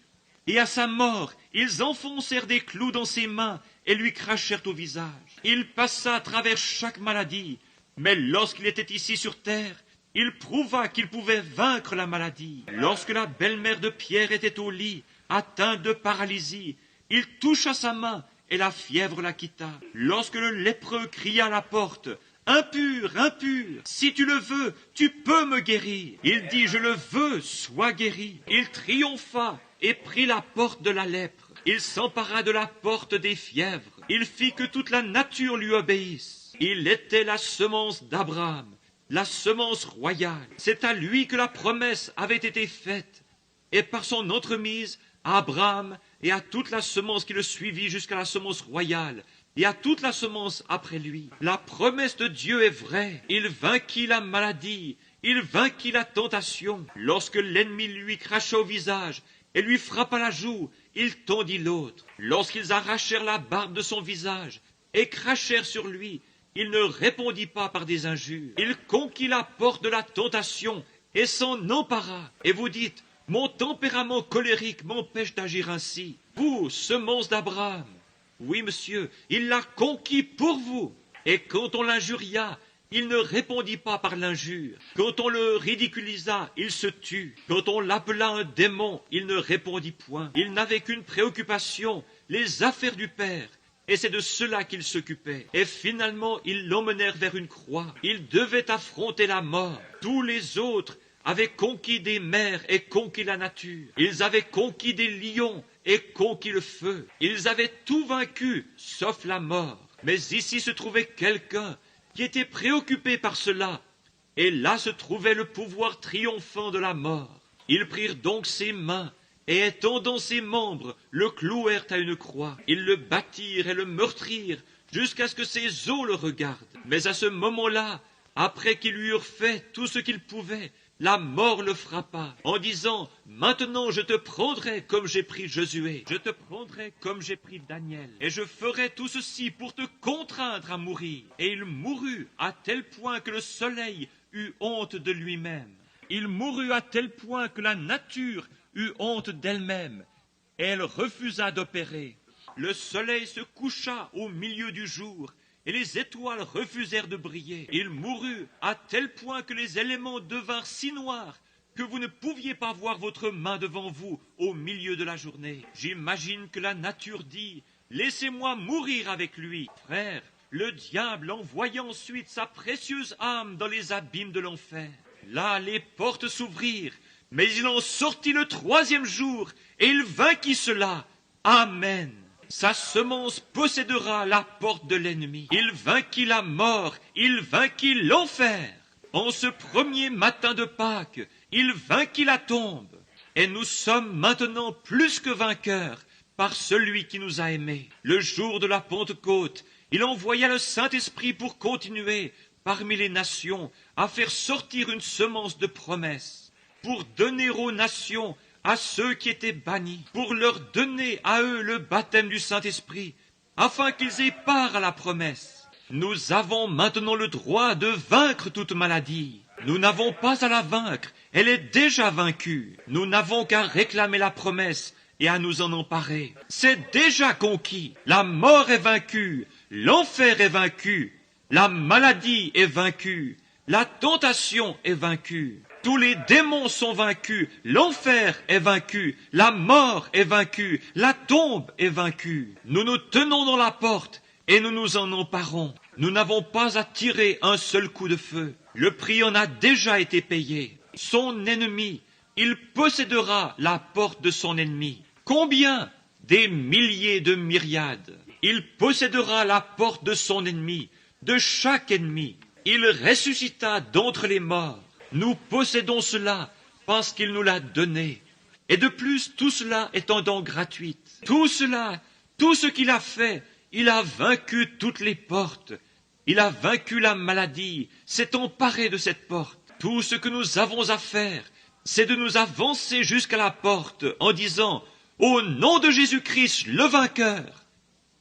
et à sa mort, ils enfoncèrent des clous dans ses mains et lui crachèrent au visage. Il passa à travers chaque maladie, mais lorsqu'il était ici sur terre, il prouva qu'il pouvait vaincre la maladie. Lorsque la belle-mère de Pierre était au lit, atteinte de paralysie, il toucha sa main et la fièvre la quitta. Lorsque le lépreux cria à la porte, « Impur, impur, si tu le veux, tu peux me guérir. » Il dit, « Je le veux, sois guéri. » Il triompha et prit la porte de la lèpre. Il s'empara de la porte des fièvres. Il fit que toute la nature lui obéisse. Il était la semence d'Abraham, la semence royale. C'est à lui que la promesse avait été faite. Et par son entremise, à Abraham et à toute la semence qui le suivit jusqu'à la semence royale, et à toute la semence après lui. La promesse de Dieu est vraie. Il vainquit la maladie, il vainquit la tentation. Lorsque l'ennemi lui cracha au visage et lui frappa la joue, il tendit l'autre. Lorsqu'ils arrachèrent la barbe de son visage et crachèrent sur lui, il ne répondit pas par des injures. Il conquit la porte de la tentation et s'en empara. Et vous dites, mon tempérament colérique m'empêche d'agir ainsi. Vous, semence d'Abraham, oui, monsieur, il l'a conquis pour vous. Et quand on l'injuria, il ne répondit pas par l'injure. Quand on le ridiculisa, il se tut. Quand on l'appela un démon, il ne répondit point. Il n'avait qu'une préoccupation, les affaires du Père. Et c'est de cela qu'il s'occupait. Et finalement, ils l'emmenèrent vers une croix. Il devait affronter la mort. Tous les autres avaient conquis des mers et conquis la nature. Ils avaient conquis des lions et conquis le feu. Ils avaient tout vaincu, sauf la mort. Mais ici se trouvait quelqu'un qui était préoccupé par cela. Et là se trouvait le pouvoir triomphant de la mort. Ils prirent donc ses mains et étendant ses membres, le clouèrent à une croix. Ils le battirent et le meurtrirent jusqu'à ce que ses os le regardent. Mais à ce moment-là, après qu'ils lui eurent fait tout ce qu'ils pouvaient, la mort le frappa en disant « Maintenant je te prendrai comme j'ai pris Josué, je te prendrai comme j'ai pris Daniel, et je ferai tout ceci pour te contraindre à mourir. » Et il mourut à tel point que le soleil eut honte de lui-même. Il mourut à tel point que la nature eut honte d'elle-même, et elle refusa d'opérer. Le soleil se coucha au milieu du jour, et les étoiles refusèrent de briller. Il mourut à tel point que les éléments devinrent si noirs que vous ne pouviez pas voir votre main devant vous au milieu de la journée. J'imagine que la nature dit « Laissez-moi mourir avec lui. » Frère, le diable envoya ensuite sa précieuse âme dans les abîmes de l'enfer. Là, les portes s'ouvrirent, mais il en sortit le 3e jour, et il vainquit cela. Amen. Sa semence possédera la porte de l'ennemi. Il vainquit la mort, il vainquit l'enfer. En ce premier matin de Pâques, il vainquit la tombe. Et nous sommes maintenant plus que vainqueurs par celui qui nous a aimés. Le jour de la Pentecôte, il envoya le Saint-Esprit pour continuer parmi les nations à faire sortir une semence de promesses, pour donner aux nations, à ceux qui étaient bannis, pour leur donner à eux le baptême du Saint-Esprit, afin qu'ils aient part à la promesse. Nous avons maintenant le droit de vaincre toute maladie. Nous n'avons pas à la vaincre, elle est déjà vaincue. Nous n'avons qu'à réclamer la promesse et à nous en emparer. C'est déjà conquis. La mort est vaincue, l'enfer est vaincu, la maladie est vaincue, la tentation est vaincue. Tous les démons sont vaincus, l'enfer est vaincu, la mort est vaincue, la tombe est vaincue. Nous nous tenons dans la porte et nous nous en emparons. Nous n'avons pas à tirer un seul coup de feu. Le prix en a déjà été payé. Son ennemi, il possédera la porte de son ennemi. Combien? Des milliers de myriades. Il possédera la porte de son ennemi, de chaque ennemi. Il ressuscita d'entre les morts. Nous possédons cela parce qu'il nous l'a donné. Et de plus, tout cela est en dent gratuite. Tout cela, tout ce qu'il a fait, il a vaincu toutes les portes. Il a vaincu la maladie, s'est emparé de cette porte. Tout ce que nous avons à faire, c'est de nous avancer jusqu'à la porte en disant « Au nom de Jésus-Christ, le vainqueur !»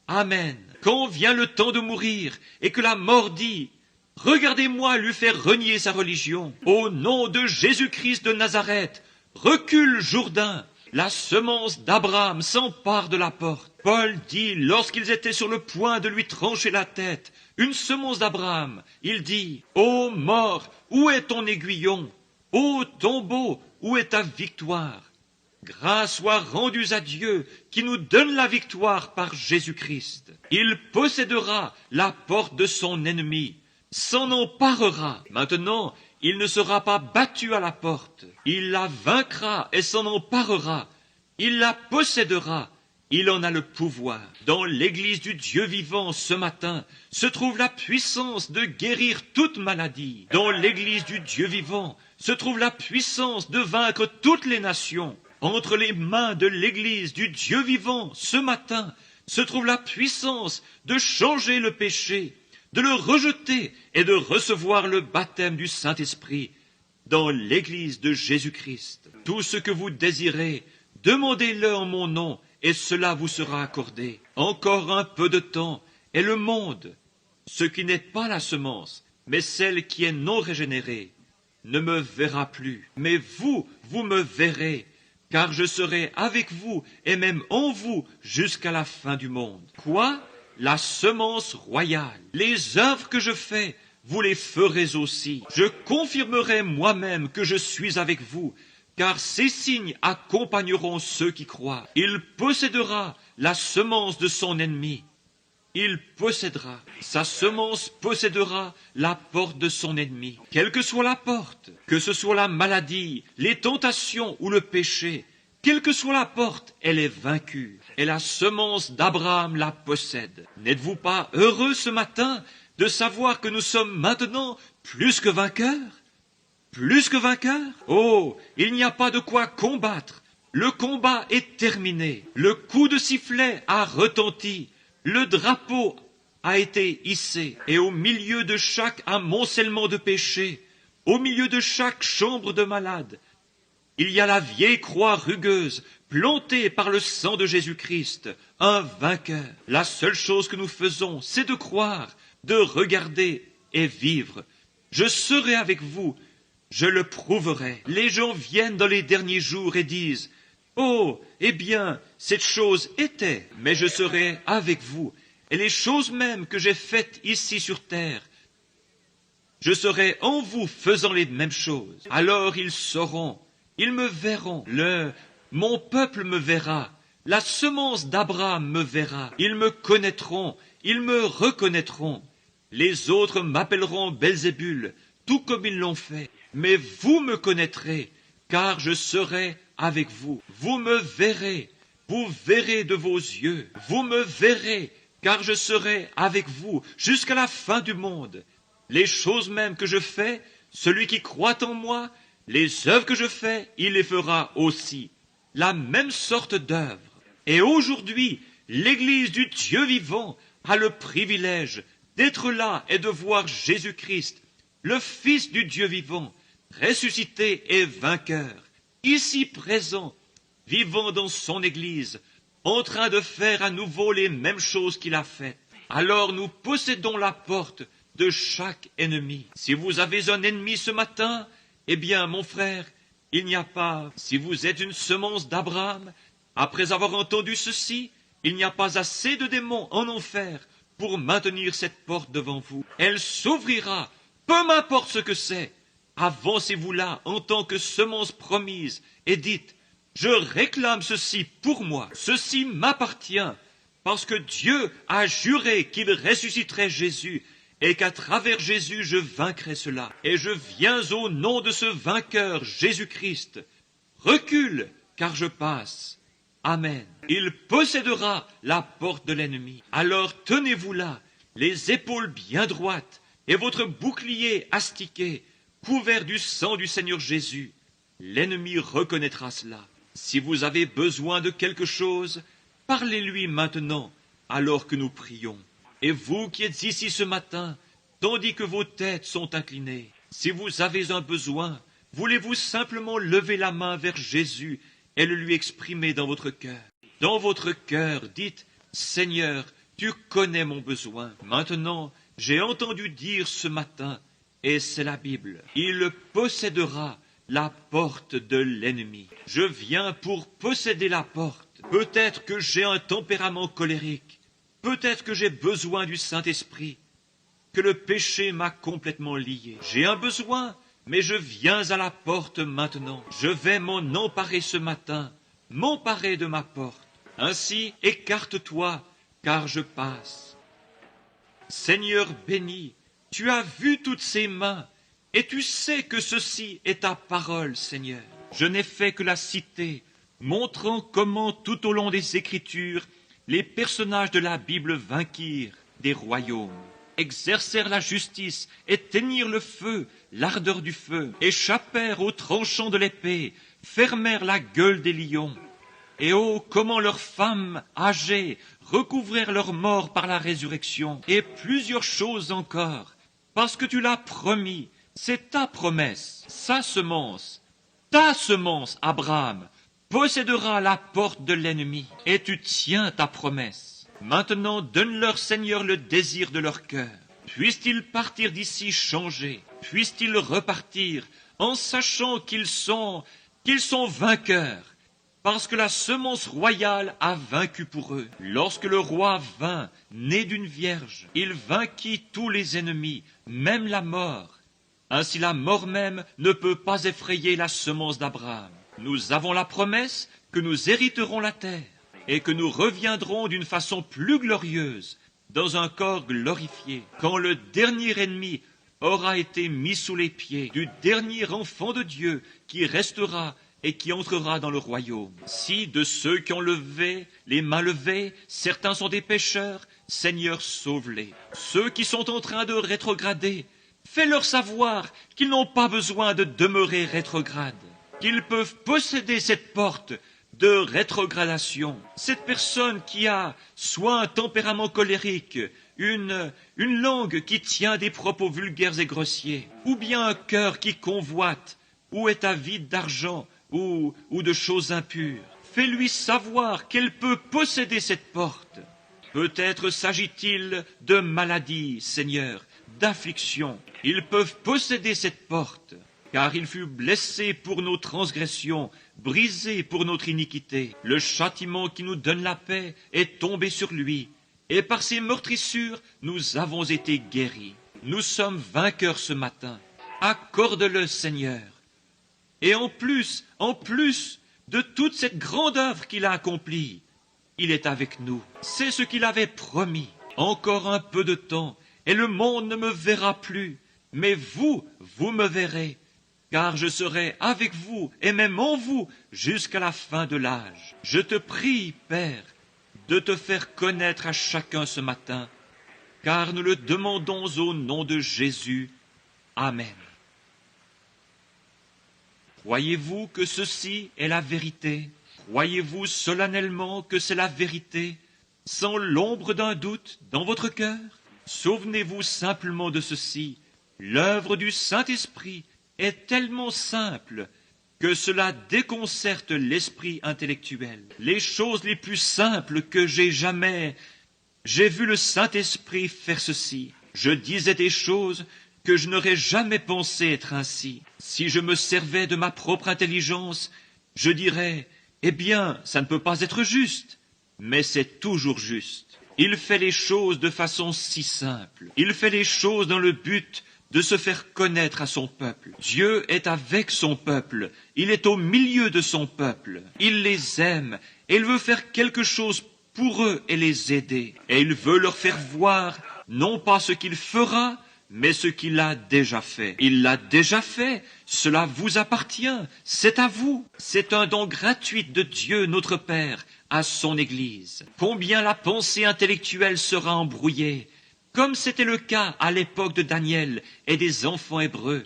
Amen. Quand vient le temps de mourir et que la mort dit « Regardez-moi lui faire renier sa religion. Au nom de Jésus-Christ de Nazareth, recule Jourdain. » La semence d'Abraham s'empare de la porte. Paul dit, lorsqu'ils étaient sur le point de lui trancher la tête, une semence d'Abraham, il dit, « Ô mort, où est ton aiguillon? Ô tombeau, où est ta victoire? » Grâce soit rendue à Dieu qui nous donne la victoire par Jésus-Christ. Il possédera la porte de son ennemi, s'en emparera. Maintenant, il ne sera pas battu à la porte. Il la vaincra et s'en emparera. Il la possédera. Il en a le pouvoir. Dans l'église du Dieu vivant ce matin se trouve la puissance de guérir toute maladie. Dans l'église du Dieu vivant se trouve la puissance de vaincre toutes les nations. Entre les mains de l'église du Dieu vivant ce matin se trouve la puissance de changer le péché, de le rejeter et de recevoir le baptême du Saint-Esprit dans l'église de Jésus-Christ. Tout ce que vous désirez, demandez-le en mon nom et cela vous sera accordé. Encore un peu de temps et le monde, ce qui n'est pas la semence, mais celle qui est non régénérée, ne me verra plus. Mais vous, vous me verrez, car je serai avec vous et même en vous jusqu'à la fin du monde. Quoi? La semence royale. Les œuvres que je fais, vous les ferez aussi. Je confirmerai moi-même que je suis avec vous, car ces signes accompagneront ceux qui croient. Il possédera la semence de son ennemi. Il possédera, sa semence possédera la porte de son ennemi. Quelle que soit la porte, que ce soit la maladie, les tentations ou le péché, quelle que soit la porte, elle est vaincue. Et la semence d'Abraham la possède. N'êtes-vous pas heureux ce matin de savoir que nous sommes maintenant plus que vainqueurs? Plus que vainqueurs? Oh, il n'y a pas de quoi combattre. Le combat est terminé. Le coup de sifflet a retenti. Le drapeau a été hissé. Et au milieu de chaque amoncellement de péché, au milieu de chaque chambre de malade, il y a la vieille croix rugueuse, plantée par le sang de Jésus-Christ, un vainqueur. La seule chose que nous faisons, c'est de croire, de regarder et vivre. Je serai avec vous, je le prouverai. Les gens viennent dans les derniers jours et disent, « Oh, eh bien, cette chose était, mais je serai avec vous. Et les choses mêmes que j'ai faites ici sur terre, je serai en vous faisant les mêmes choses. Alors ils sauront, ils me verront. Mon peuple me verra. La semence d'Abraham me verra. Ils me connaîtront, ils me reconnaîtront. Les autres m'appelleront Belzébul, tout comme ils l'ont fait. Mais vous me connaîtrez, car je serai avec vous. Vous me verrez, vous verrez de vos yeux, vous me verrez, car je serai avec vous jusqu'à la fin du monde. Les choses mêmes que je fais, celui qui croit en moi, les œuvres que je fais, il les fera aussi. La même sorte d'œuvres. Et aujourd'hui, l'Église du Dieu vivant a le privilège d'être là et de voir Jésus-Christ, le Fils du Dieu vivant, ressuscité et vainqueur, ici présent, vivant dans son Église, en train de faire à nouveau les mêmes choses qu'il a faites. Alors nous possédons la porte de chaque ennemi. Si vous avez un ennemi ce matin, eh bien, mon frère, il n'y a pas, si vous êtes une semence d'Abraham, après avoir entendu ceci, il n'y a pas assez de démons en enfer pour maintenir cette porte devant vous. Elle s'ouvrira, peu m'importe ce que c'est. Avancez-vous là en tant que semence promise et dites, je réclame ceci pour moi, ceci m'appartient, parce que Dieu a juré qu'il ressusciterait Jésus et qu'à travers Jésus je vaincrai cela. Et je viens au nom de ce vainqueur, Jésus-Christ. Recule, car je passe. Amen. Il possédera la porte de l'ennemi. Alors tenez-vous là, les épaules bien droites, et votre bouclier astiqué, couvert du sang du Seigneur Jésus. L'ennemi reconnaîtra cela. Si vous avez besoin de quelque chose, parlez-lui maintenant, alors que nous prions. Et vous qui êtes ici ce matin, tandis que vos têtes sont inclinées, si vous avez un besoin, voulez-vous simplement lever la main vers Jésus et le lui exprimer dans votre cœur. Dans votre cœur, dites, Seigneur, tu connais mon besoin. Maintenant, j'ai entendu dire ce matin, et c'est la Bible, il possédera la porte de l'ennemi. Je viens pour posséder la porte. Peut-être que j'ai un tempérament colérique. Peut-être que j'ai besoin du Saint-Esprit, que le péché m'a complètement lié. J'ai un besoin, mais je viens à la porte maintenant. Je vais m'en emparer ce matin, m'emparer de ma porte. Ainsi, écarte-toi, car je passe. Seigneur béni, tu as vu toutes ces mains, et tu sais que ceci est ta parole, Seigneur. Je n'ai fait que la citer, montrant comment tout au long des Écritures, les personnages de la Bible vainquirent des royaumes, exercèrent la justice, éteignirent le feu, l'ardeur du feu, échappèrent aux tranchants de l'épée, fermèrent la gueule des lions. Et oh, comment leurs femmes âgées recouvrèrent leurs morts par la résurrection, et plusieurs choses encore, parce que tu l'as promis, c'est ta promesse, ta semence, Abraham, possédera la porte de l'ennemi, et tu tiens ta promesse. Maintenant, donne-leur, Seigneur, le désir de leur cœur. Puissent-ils partir d'ici changés, puissent-ils repartir en sachant qu'ils sont vainqueurs, parce que la semence royale a vaincu pour eux. Lorsque le roi vint, né d'une vierge, il vainquit tous les ennemis, même la mort. Ainsi la mort même ne peut pas effrayer la semence d'Abraham. Nous avons la promesse que nous hériterons la terre et que nous reviendrons d'une façon plus glorieuse, dans un corps glorifié, quand le dernier ennemi aura été mis sous les pieds du dernier enfant de Dieu qui restera et qui entrera dans le royaume. Si de ceux qui ont levé les mains levées, certains sont des pécheurs, Seigneur, sauve-les. Ceux qui sont en train de rétrograder, fais-leur savoir qu'ils n'ont pas besoin de demeurer rétrogrades, qu'ils peuvent posséder cette porte de rétrogradation. Cette personne qui a soit un tempérament colérique, une langue qui tient des propos vulgaires et grossiers, ou bien un cœur qui convoite, ou est avide d'argent, ou de choses impures. Fais-lui savoir qu'elle peut posséder cette porte. Peut-être s'agit-il de maladie, Seigneur, d'affliction. Ils peuvent posséder cette porte, car il fut blessé pour nos transgressions, brisé pour notre iniquité. Le châtiment qui nous donne la paix est tombé sur lui, et par ses meurtrissures, nous avons été guéris. Nous sommes vainqueurs ce matin. Accorde-le, Seigneur. Et en plus de toute cette grande œuvre qu'il a accomplie, il est avec nous. C'est ce qu'il avait promis. Encore un peu de temps, et le monde ne me verra plus. Mais vous me verrez. car je serai avec vous et même en vous jusqu'à la fin de l'âge. Je te prie, Père, de te faire connaître à chacun ce matin, car nous le demandons au nom de Jésus. Amen. Croyez-vous que ceci est la vérité? Croyez-vous solennellement que c'est la vérité, sans l'ombre d'un doute dans votre cœur? Souvenez-vous simplement de ceci, l'œuvre du Saint-Esprit est tellement simple que cela déconcerte l'esprit intellectuel. Les choses les plus simples que j'ai vu le Saint-Esprit faire ceci. Je disais des choses que je n'aurais jamais pensé être ainsi. Si je me servais de ma propre intelligence, je dirais, eh bien, ça ne peut pas être juste. Mais c'est toujours juste. Il fait les choses de façon si simple. Il fait les choses dans le but de se faire connaître à son peuple. Dieu est avec son peuple. Il est au milieu de son peuple. Il les aime et il veut faire quelque chose pour eux et les aider. Et il veut leur faire voir non pas ce qu'il fera, mais ce qu'il a déjà fait. Il l'a déjà fait, cela vous appartient, c'est à vous. C'est un don gratuit de Dieu notre Père à son Église. Combien la pensée intellectuelle sera embrouillée, comme c'était le cas à l'époque de Daniel et des enfants hébreux,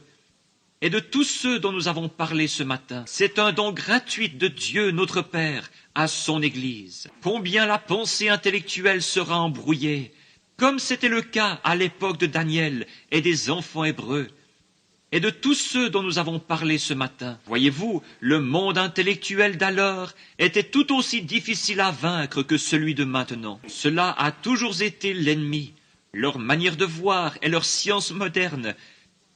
et de tous ceux dont nous avons parlé ce matin. C'est un don gratuit de Dieu notre Père à son Église. Combien la pensée intellectuelle sera embrouillée, comme c'était le cas à l'époque de Daniel et des enfants hébreux, et de tous ceux dont nous avons parlé ce matin. Voyez-vous, le monde intellectuel d'alors était tout aussi difficile à vaincre que celui de maintenant. Cela a toujours été l'ennemi. Leur manière de voir et leur science moderne,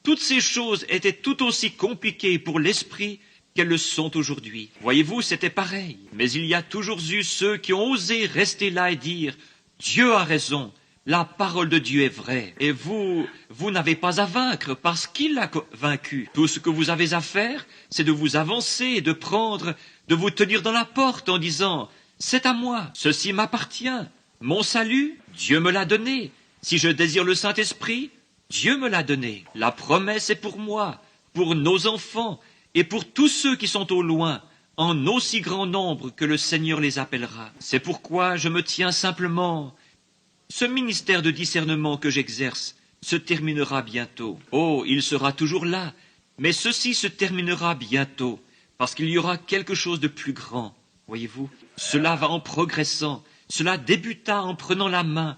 toutes ces choses étaient tout aussi compliquées pour l'esprit qu'elles le sont aujourd'hui. Voyez-vous, c'était pareil. Mais il y a toujours eu ceux qui ont osé rester là et dire « Dieu a raison ». La parole de Dieu est vraie, et vous n'avez pas à vaincre parce qu'il l'a vaincu. Tout ce que vous avez à faire, c'est de vous avancer, de vous tenir dans la porte en disant « C'est à moi, ceci m'appartient, mon salut, Dieu me l'a donné. Si je désire le Saint-Esprit, Dieu me l'a donné. La promesse est pour moi, pour nos enfants et pour tous ceux qui sont au loin, en aussi grand nombre que le Seigneur les appellera. C'est pourquoi je me tiens simplement. Ce ministère de discernement que j'exerce se terminera bientôt. Oh, il sera toujours là, mais ceci se terminera bientôt, parce qu'il y aura quelque chose de plus grand. Voyez-vous, cela va en progressant, cela débuta en prenant la main,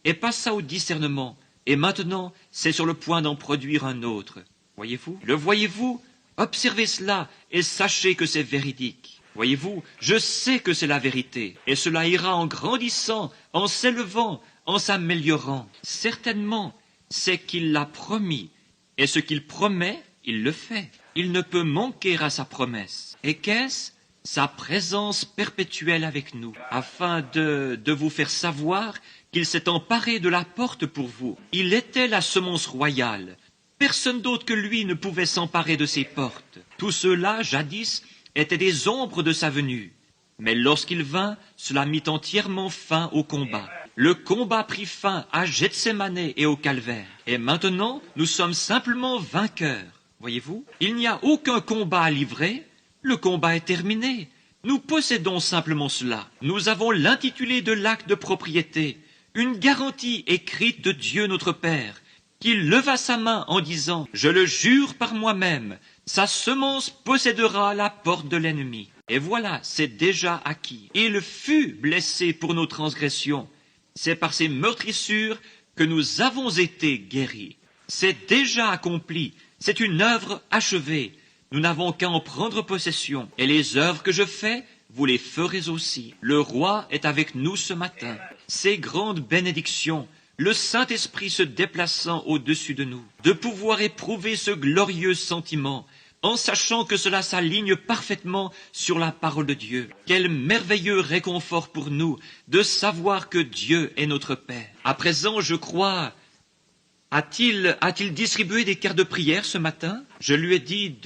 et passa au discernement, et maintenant c'est sur le point d'en produire un autre. Voyez-vous, le voyez-vous? Observez cela, et sachez que c'est véridique. Voyez-vous, je sais que c'est la vérité, et cela ira en grandissant, en s'élevant, en s'améliorant. Certainement, c'est qu'il l'a promis, et ce qu'il promet, il le fait. Il ne peut manquer à sa promesse. Et qu'est-ce? Sa présence perpétuelle avec nous, afin de vous faire savoir qu'il s'est emparé de la porte pour vous. Il était la semence royale. Personne d'autre que lui ne pouvait s'emparer de ses portes. Tous ceux-là, jadis, étaient des ombres de sa venue. Mais lorsqu'il vint, cela mit entièrement fin au combat. Le combat prit fin à Gethsémané et au calvaire. Et maintenant, nous sommes simplement vainqueurs. Voyez-vous, il n'y a aucun combat à livrer. Le combat est terminé. Nous possédons simplement cela. Nous avons l'intitulé de l'acte de propriété, une garantie écrite de Dieu notre Père, qui leva sa main en disant « Je le jure par moi-même, sa semence possédera la porte de l'ennemi. » Et voilà, c'est déjà acquis. Il fut blessé pour nos transgressions. C'est par ses meurtrissures que nous avons été guéris. C'est déjà accompli. C'est une œuvre achevée. Nous n'avons qu'à en prendre possession. Et les œuvres que je fais, vous les ferez aussi. Le roi est avec nous ce matin. Ces grandes bénédictions, le Saint-Esprit se déplaçant au-dessus de nous, de pouvoir éprouver ce glorieux sentiment, en sachant que cela s'aligne parfaitement sur la parole de Dieu. Quel merveilleux réconfort pour nous de savoir que Dieu est notre Père. À présent, je crois, a-t-il distribué des cartes de prière ce matin? Je lui ai dit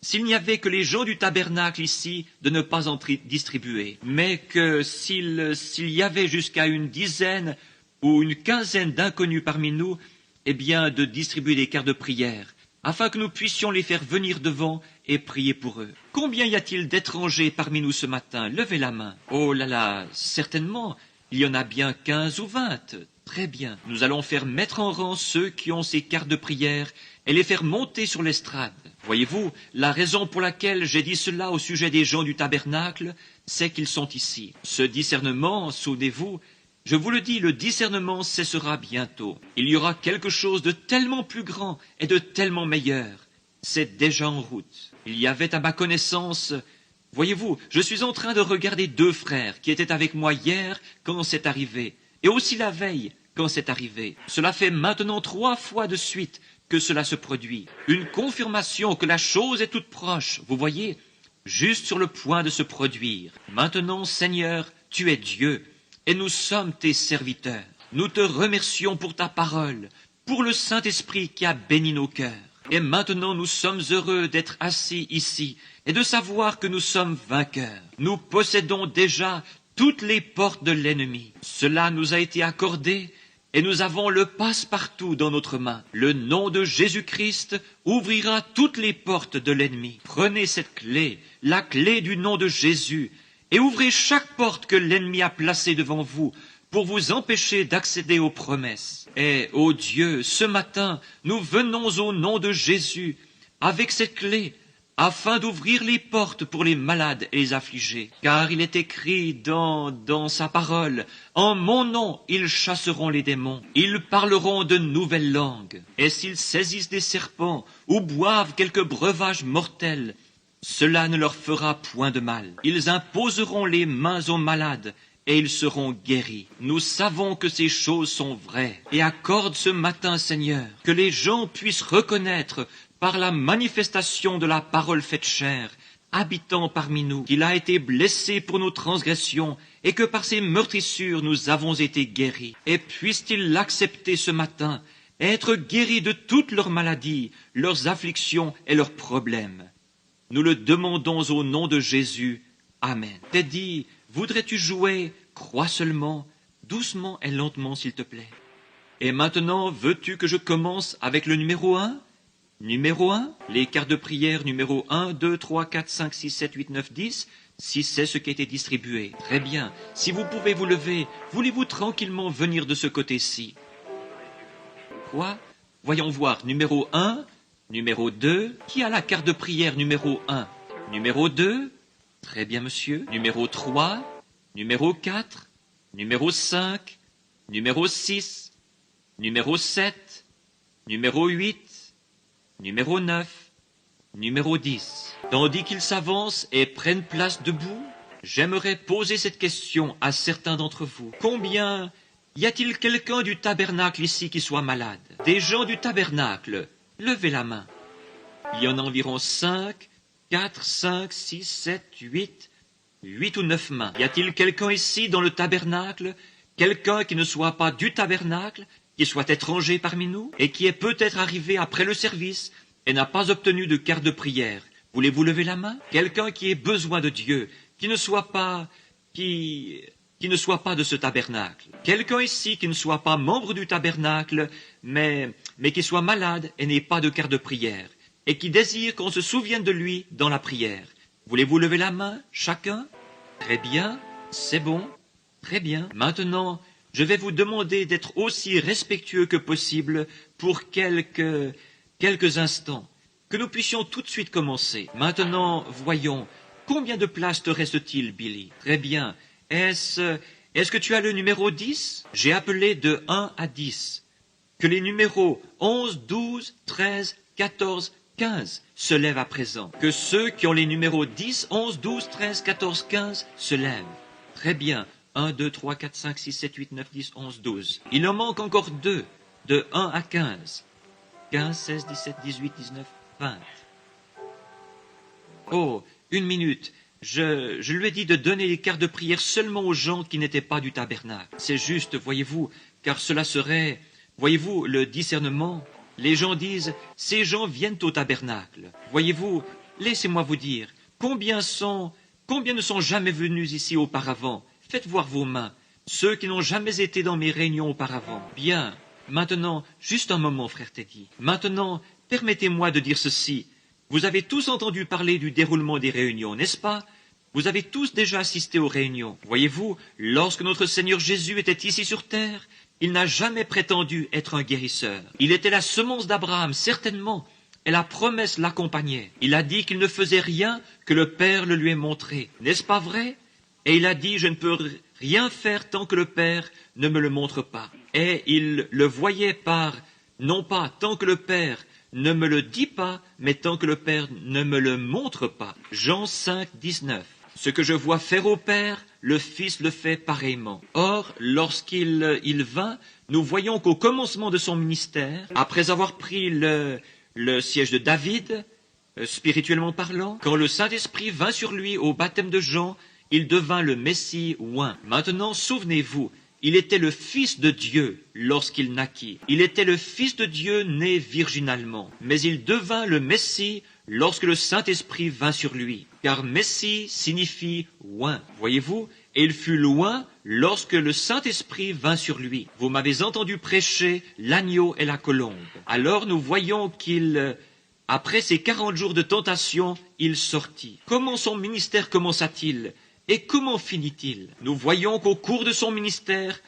s'il n'y avait que les gens du tabernacle ici, de ne pas en distribuer, mais que s'il y avait jusqu'à une dizaine ou une quinzaine d'inconnus parmi nous, eh bien, de distribuer des cartes de prière. afin que nous puissions les faire venir devant et prier pour eux. Combien y a-t-il d'étrangers parmi nous ce matin? Levez la main. Oh là là, certainement, il y en a bien 15 ou 20. Très bien. Nous allons faire mettre en rang ceux qui ont ces cartes de prière et les faire monter sur l'estrade. Voyez-vous, la raison pour laquelle j'ai dit cela au sujet des gens du tabernacle, c'est qu'ils sont ici. Ce discernement, souvenez-vous, je vous le dis, le discernement cessera bientôt. Il y aura quelque chose de tellement plus grand et de tellement meilleur. C'est déjà en route. Il y avait à ma connaissance... Voyez-vous, je suis en train de regarder 2 frères qui étaient avec moi hier quand c'est arrivé, et aussi la veille quand c'est arrivé. Cela fait maintenant 3 fois de suite que cela se produit. Une confirmation que la chose est toute proche, vous voyez, juste sur le point de se produire. Maintenant, Seigneur, tu es Dieu, et nous sommes tes serviteurs. Nous te remercions pour ta parole, pour le Saint-Esprit qui a béni nos cœurs. Et maintenant, nous sommes heureux d'être assis ici et de savoir que nous sommes vainqueurs. Nous possédons déjà toutes les portes de l'ennemi. Cela nous a été accordé et nous avons le passe-partout dans notre main. Le nom de Jésus-Christ ouvrira toutes les portes de l'ennemi. Prenez cette clé, la clé du nom de Jésus, et ouvrez chaque porte que l'ennemi a placée devant vous pour vous empêcher d'accéder aux promesses. Et, ô Dieu, ce matin, nous venons au nom de Jésus avec cette clé afin d'ouvrir les portes pour les malades et les affligés. Car il est écrit dans sa parole, « En mon nom, ils chasseront les démons, ils parleront de nouvelles langues, et s'ils saisissent des serpents ou boivent quelque breuvage mortel, cela ne leur fera point de mal. Ils imposeront les mains aux malades, et ils seront guéris. » Nous savons que ces choses sont vraies. Et accorde ce matin, Seigneur, que les gens puissent reconnaître par la manifestation de la parole faite chair, habitant parmi nous, qu'il a été blessé pour nos transgressions et que par ses meurtrissures nous avons été guéris. Et puissent-ils l'accepter ce matin, être guéris de toutes leurs maladies, leurs afflictions et leurs problèmes. Nous le demandons au nom de Jésus. Amen. Teddy, voudrais-tu jouer? Crois seulement, doucement et lentement s'il te plaît. Et maintenant, veux-tu que je commence avec le numéro 1? Numéro 1, les cartes de prière numéro 1, 2, 3, 4, 5, 6, 7, 8, 9, 10, si c'est ce qui a été distribué. Très bien. Si vous pouvez vous lever, voulez-vous tranquillement venir de ce côté-ci? Quoi? Voyons voir. Numéro 1, numéro 2, qui a la carte de prière numéro 1? Numéro 2, très bien monsieur. Numéro 3, numéro 4, numéro 5, numéro 6, numéro 7, numéro 8, numéro 9, numéro 10. Tandis qu'ils s'avancent et prennent place debout, j'aimerais poser cette question à certains d'entre vous. Combien y a-t-il quelqu'un du tabernacle ici qui soit malade? Des gens du tabernacle, levez la main. Il y en a environ 5, 4, 5, 6, 7, 8 ou 9 mains. Y a-t-il quelqu'un ici dans le tabernacle, quelqu'un qui ne soit pas du tabernacle, qui soit étranger parmi nous, et qui est peut-être arrivé après le service et n'a pas obtenu de carte de prière? Voulez-vous lever la main? Quelqu'un qui ait besoin de Dieu, qui ne soit pas de ce tabernacle. Quelqu'un ici qui ne soit pas membre du tabernacle, mais qui soit malade et n'ait pas de carte de prière, et qui désire qu'on se souvienne de lui dans la prière. Voulez-vous lever la main, chacun? Très bien, c'est bon, très bien. Maintenant, je vais vous demander d'être aussi respectueux que possible pour quelques instants, que nous puissions tout de suite commencer. Maintenant, voyons, combien de places te reste-t-il, Billy? Très bien. Est-ce que tu as le numéro 10? J'ai appelé de 1 à 10. Que les numéros 11, 12, 13, 14, 15 se lèvent à présent. Que ceux qui ont les numéros 10, 11, 12, 13, 14, 15 se lèvent. Très bien. 1, 2, 3, 4, 5, 6, 7, 8, 9, 10, 11, 12. Il en manque encore 2, de 1 à 15. 15, 16, 17, 18, 19, 20. Oh, une minute. Je lui ai dit de donner les cartes de prière seulement aux gens qui n'étaient pas du tabernacle. C'est juste, voyez-vous, car cela serait, voyez-vous, le discernement. Les gens disent, ces gens viennent au tabernacle. Voyez-vous, laissez-moi vous dire, combien ne sont jamais venus ici auparavant? Faites voir vos mains, ceux qui n'ont jamais été dans mes réunions auparavant. Bien, maintenant, juste un moment, frère Teddy. Maintenant, Permettez-moi de dire ceci. Vous avez tous entendu parler du déroulement des réunions, n'est-ce pas? Vous avez tous déjà assisté aux réunions. Voyez-vous, lorsque notre Seigneur Jésus était ici sur terre, il n'a jamais prétendu être un guérisseur. Il était la semence d'Abraham, certainement, et la promesse l'accompagnait. Il a dit qu'il ne faisait rien que le Père le lui ait montré. N'est-ce pas vrai? Et il a dit, je ne peux rien faire tant que le Père ne me le montre pas. Et il le voyait non pas tant que le Père ne me le dit pas, mais tant que le Père ne me le montre pas. Jean 5, 19. Ce que je vois faire au Père, le Fils le fait pareillement. Or, lorsqu'il vint, nous voyons qu'au commencement de son ministère, après avoir pris le siège de David, spirituellement parlant, quand le Saint-Esprit vint sur lui au baptême de Jean, il devint le Messie oint. Maintenant, souvenez-vous, il était le Fils de Dieu lorsqu'il naquit. Il était le Fils de Dieu né virginalement. Mais il devint le Messie lorsque le Saint-Esprit vint sur lui. Car Messie signifie oint. Voyez-vous? Et il fut loin lorsque le Saint-Esprit vint sur lui. Vous m'avez entendu prêcher l'agneau et la colombe. Alors nous voyons après ces 40 jours de tentation, il sortit. Comment son ministère commença-t-il? Et comment finit-il? Nous voyons qu'au cours de son ministère,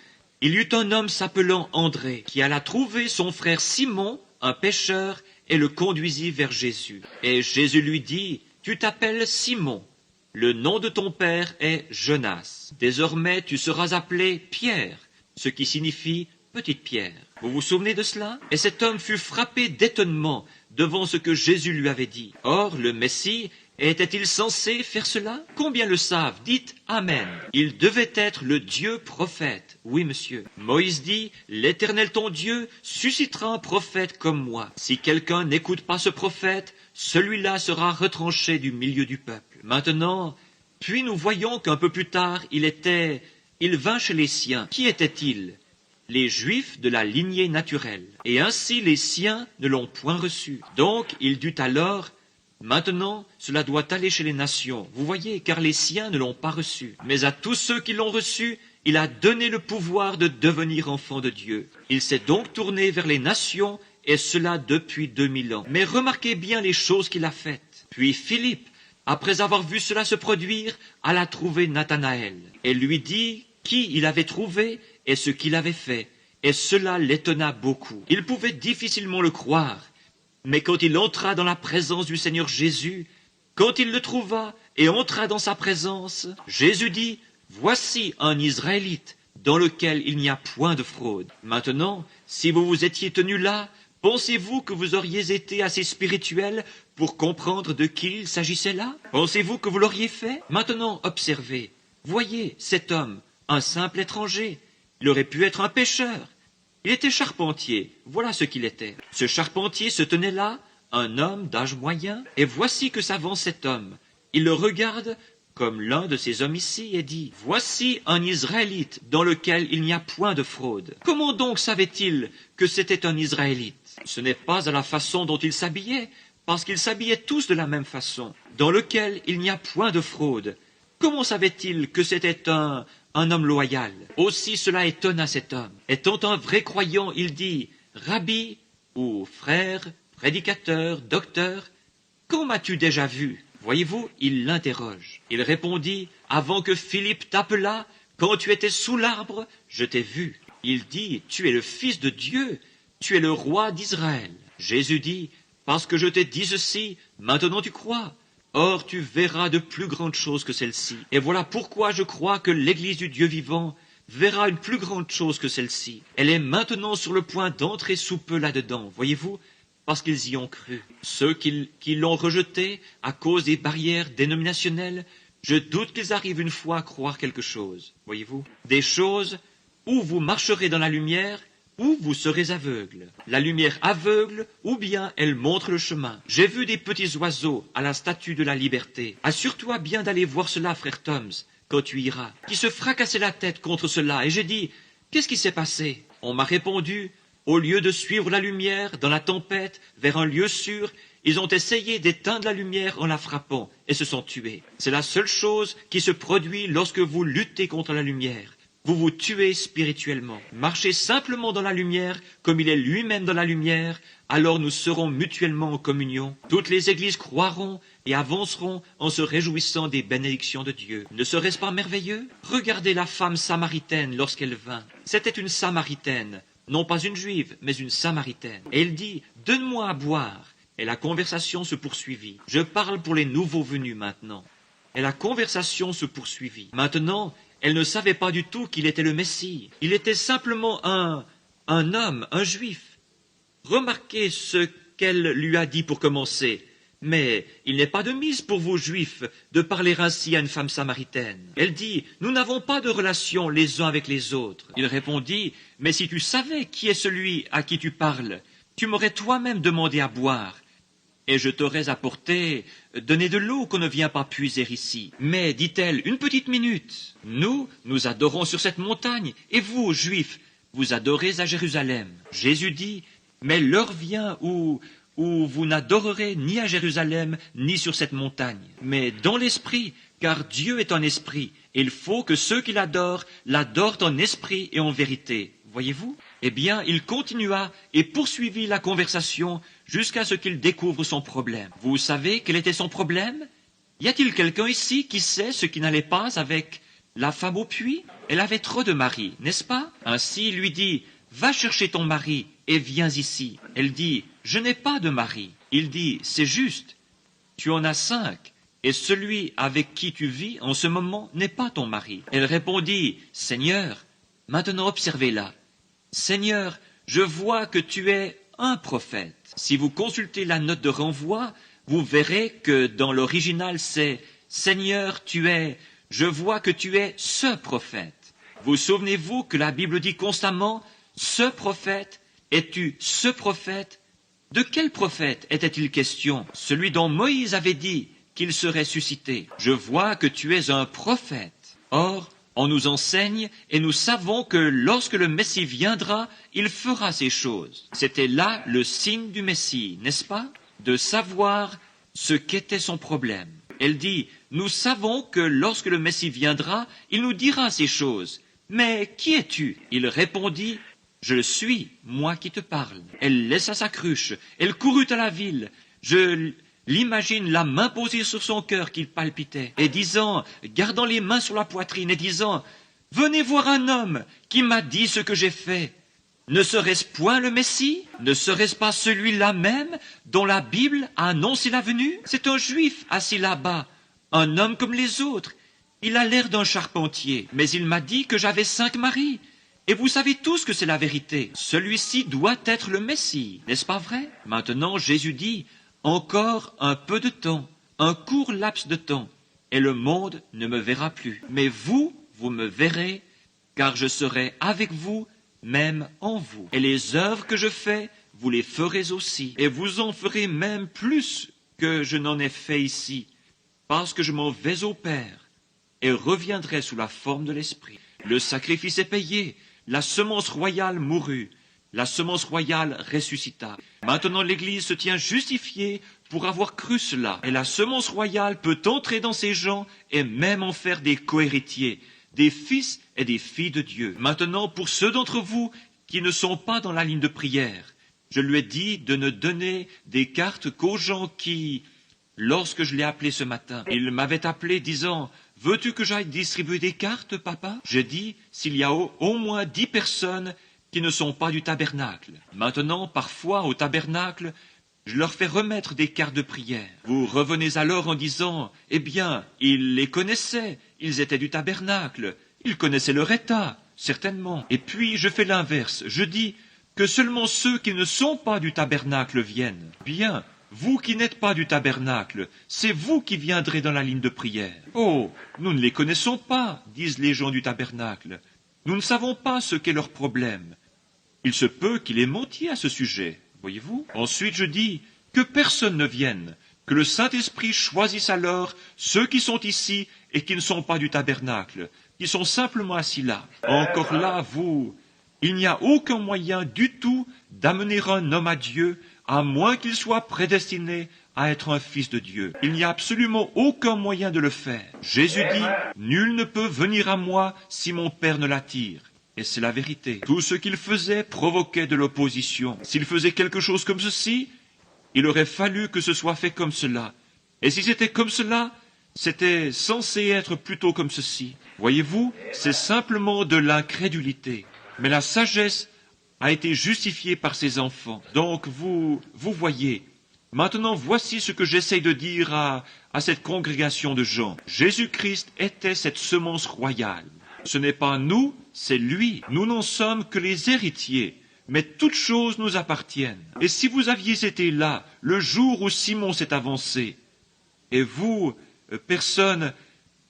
il y eut un homme s'appelant André, qui alla trouver son frère Simon, un pêcheur, et le conduisit vers Jésus. Et Jésus lui dit, « Tu t'appelles Simon, le nom de ton père est Jonas. Désormais tu seras appelé Pierre, ce qui signifie petite pierre. » Vous vous souvenez de cela? Et cet homme fut frappé d'étonnement devant ce que Jésus lui avait dit. Or, le Messie, était-il censé faire cela? Combien le savent? Dites Amen. Il devait être le Dieu prophète. Oui, monsieur. Moïse dit, l'Éternel ton Dieu suscitera un prophète comme moi. Si quelqu'un n'écoute pas ce prophète, celui-là sera retranché du milieu du peuple. Maintenant, puis nous voyons qu'un peu plus tard, il vint chez les siens. Qui était-il? Les Juifs de la lignée naturelle. Et ainsi les siens ne l'ont point reçu. Donc il dut alors, maintenant cela doit aller chez les nations. Vous voyez, car les siens ne l'ont pas reçu. Mais à tous ceux qui l'ont reçu, il a donné le pouvoir de devenir enfants de Dieu. Il s'est donc tourné vers les nations, et cela depuis 2000 ans. Mais remarquez bien les choses qu'il a faites. Puis Philippe, après avoir vu cela se produire, alla trouver Nathanaël, et lui dit qui il avait trouvé et ce qu'il avait fait, et cela l'étonna beaucoup. Il pouvait difficilement le croire, mais quand il entra dans la présence du Seigneur Jésus, quand il le trouva et entra dans sa présence, Jésus dit, « Voici un Israélite dans lequel il n'y a point de fraude. » Maintenant, si vous vous étiez tenu là, pensez-vous que vous auriez été assez spirituel pour comprendre de qui il s'agissait là? Pensez-vous que vous l'auriez fait? Maintenant, observez. Voyez cet homme, un simple étranger. Il aurait pu être un pêcheur. Il était charpentier. Voilà ce qu'il était. Ce charpentier se tenait là, un homme d'âge moyen, et voici que s'avance cet homme. Il le regarde comme l'un de ces hommes ici et dit, « Voici un Israélite dans lequel il n'y a point de fraude. » Comment donc savait-il que c'était un Israélite? Ce n'est pas à la façon dont il s'habillait, parce qu'ils s'habillaient tous de la même façon, dans lequel il n'y a point de fraude. Comment savait-il que c'était un homme loyal? Aussi cela étonna cet homme. Étant un vrai croyant, il dit, « Rabbi, ou frère, prédicateur, docteur, quand m'as-tu déjà vu ?» Voyez-vous, il l'interroge. Il répondit, « Avant que Philippe t'appelât, quand tu étais sous l'arbre, je t'ai vu. » Il dit, « Tu es le Fils de Dieu, tu es le roi d'Israël. » Jésus dit, « Parce que je t'ai dit ceci, maintenant tu crois. Or tu verras de plus grandes choses que celles-ci. » Et voilà pourquoi je crois que l'Église du Dieu vivant verra une plus grande chose que celle-ci. Elle est maintenant sur le point d'entrer sous peu là-dedans, voyez-vous, parce qu'ils y ont cru. Ceux qui l'ont rejeté à cause des barrières dénominationnelles, je doute qu'ils arrivent une fois à croire quelque chose, voyez-vous. Des choses où vous marcherez dans la lumière, ou vous serez aveugle. La lumière aveugle, ou bien elle montre le chemin. J'ai vu des petits oiseaux à la statue de la liberté. Assure-toi bien d'aller voir cela, frère Toms, quand tu iras, qui se fracassaient la tête contre cela. Et j'ai dit, qu'est-ce qui s'est passé? On m'a répondu, au lieu de suivre la lumière dans la tempête vers un lieu sûr, ils ont essayé d'éteindre la lumière en la frappant et se sont tués. C'est la seule chose qui se produit lorsque vous luttez contre la lumière. vous vous tuez spirituellement. Marchez simplement dans la lumière, comme il est lui-même dans la lumière, alors nous serons mutuellement en communion. Toutes les églises croiront et avanceront en se réjouissant des bénédictions de Dieu. Ne serait-ce pas merveilleux? Regardez la femme samaritaine lorsqu'elle vint. C'était une samaritaine, non pas une juive, mais une samaritaine. Et elle dit, « Donne-moi à boire ». Et la conversation se poursuivit. Je parle pour les nouveaux venus maintenant. Et la conversation se poursuivit. Maintenant, elle ne savait pas du tout qu'il était le Messie. Il était simplement un homme, un juif. Remarquez ce qu'elle lui a dit pour commencer. Mais il n'est pas de mise pour vous, juifs, de parler ainsi à une femme samaritaine. Elle dit, nous n'avons pas de relation les uns avec les autres. Il répondit, mais si tu savais qui est celui à qui tu parles, tu m'aurais toi-même demandé à boire. Et je t'aurais apporté, donné de l'eau qu'on ne vient pas puiser ici. Mais, dit-elle, une petite minute. Nous adorons sur cette montagne, et vous, juifs, vous adorez à Jérusalem. Jésus dit, mais l'heure vient où vous n'adorerez ni à Jérusalem, ni sur cette montagne, mais dans l'esprit, car Dieu est un esprit, et il faut que ceux qui l'adorent en esprit et en vérité. Voyez-vous? Eh bien, il continua et poursuivit la conversation jusqu'à ce qu'il découvre son problème. Vous savez quel était son problème? Y a-t-il quelqu'un ici qui sait ce qui n'allait pas avec la femme au puits? Elle avait trop de maris, n'est-ce pas? Ainsi, il lui dit, va chercher ton mari et viens ici. Elle dit, je n'ai pas de mari. Il dit, c'est juste, tu en as 5, et celui avec qui tu vis en ce moment n'est pas ton mari. Elle répondit, Seigneur, maintenant observez-la. Seigneur, je vois que tu es un prophète. Si vous consultez la note de renvoi, vous verrez que dans l'original c'est Seigneur, je vois que tu es ce prophète. Vous souvenez-vous que la Bible dit constamment ce prophète, es-tu ce prophète? De quel prophète était-il question? Celui dont Moïse avait dit qu'il serait suscité. Je vois que tu es un prophète. Or, on nous enseigne et nous savons que lorsque le Messie viendra, il fera ces choses. C'était là le signe du Messie, n'est-ce pas? De savoir ce qu'était son problème. Elle dit, nous savons que lorsque le Messie viendra, il nous dira ces choses. Mais qui es-tu? Il répondit, je le suis, moi qui te parle. Elle laissa sa cruche, elle courut à la ville. Je l'imagine la main posée sur son cœur qu'il palpitait, et disant, gardant les mains sur la poitrine, et disant, venez voir un homme qui m'a dit ce que j'ai fait. Ne serait-ce point le Messie? Ne serait-ce pas celui-là même dont la Bible a annoncé la venue? C'est un juif assis là-bas, un homme comme les autres. Il a l'air d'un charpentier, mais il m'a dit que j'avais 5 maris. Et vous savez tous que c'est la vérité. Celui-ci doit être le Messie, n'est-ce pas vrai? Maintenant, Jésus dit, encore un peu de temps, un court laps de temps, et le monde ne me verra plus. Mais vous me verrez, car je serai avec vous, même en vous. Et les œuvres que je fais, vous les ferez aussi. Et vous en ferez même plus que je n'en ai fait ici, parce que je m'en vais au Père, et reviendrai sous la forme de l'Esprit. Le sacrifice est payé, la semence royale mourut, la semence royale ressuscita. Maintenant l'Église se tient justifiée pour avoir cru cela. Et la semence royale peut entrer dans ces gens et même en faire des cohéritiers, des fils et des filles de Dieu. Maintenant, pour ceux d'entre vous qui ne sont pas dans la ligne de prière, je lui ai dit de ne donner des cartes qu'aux gens qui, lorsque je l'ai appelé ce matin, il m'avait appelé disant « Veux-tu que j'aille distribuer des cartes, papa ?» J'ai dit « S'il y a au moins 10 personnes qui ne sont pas du tabernacle. » Maintenant, parfois, au tabernacle, je leur fais remettre des cartes de prière. Vous revenez alors en disant « Eh bien, ils les connaissaient, ils étaient du tabernacle, ils connaissaient leur état, certainement. » Et puis, je fais l'inverse, je dis que seulement ceux qui ne sont pas du tabernacle viennent. Bien, vous qui n'êtes pas du tabernacle, c'est vous qui viendrez dans la ligne de prière. « Oh, nous ne les connaissons pas, disent les gens du tabernacle. Nous ne savons pas ce qu'est leur problème. Il se peut qu'il ait menti à ce sujet, voyez-vous. Ensuite, je dis que personne ne vienne, que le Saint-Esprit choisisse alors ceux qui sont ici et qui ne sont pas du tabernacle, qui sont simplement assis là. Encore là, il n'y a aucun moyen du tout d'amener un homme à Dieu, à moins qu'il soit prédestiné à être un fils de Dieu. Il n'y a absolument aucun moyen de le faire. Jésus dit, « Nul ne peut venir à moi si mon Père ne l'attire. » Et c'est la vérité. Tout ce qu'il faisait provoquait de l'opposition. S'il faisait quelque chose comme ceci, il aurait fallu que ce soit fait comme cela. Et si c'était comme cela, c'était censé être plutôt comme ceci. Voyez-vous, c'est simplement de l'incrédulité. Mais la sagesse a été justifiée par ses enfants. Donc vous voyez. Maintenant, voici ce que j'essaye de dire à cette congrégation de gens. Jésus-Christ était cette semence royale. Ce n'est pas nous, c'est lui. Nous n'en sommes que les héritiers. Mais toutes choses nous appartiennent. Et si vous aviez été là, le jour où Simon s'est avancé, et vous, personne,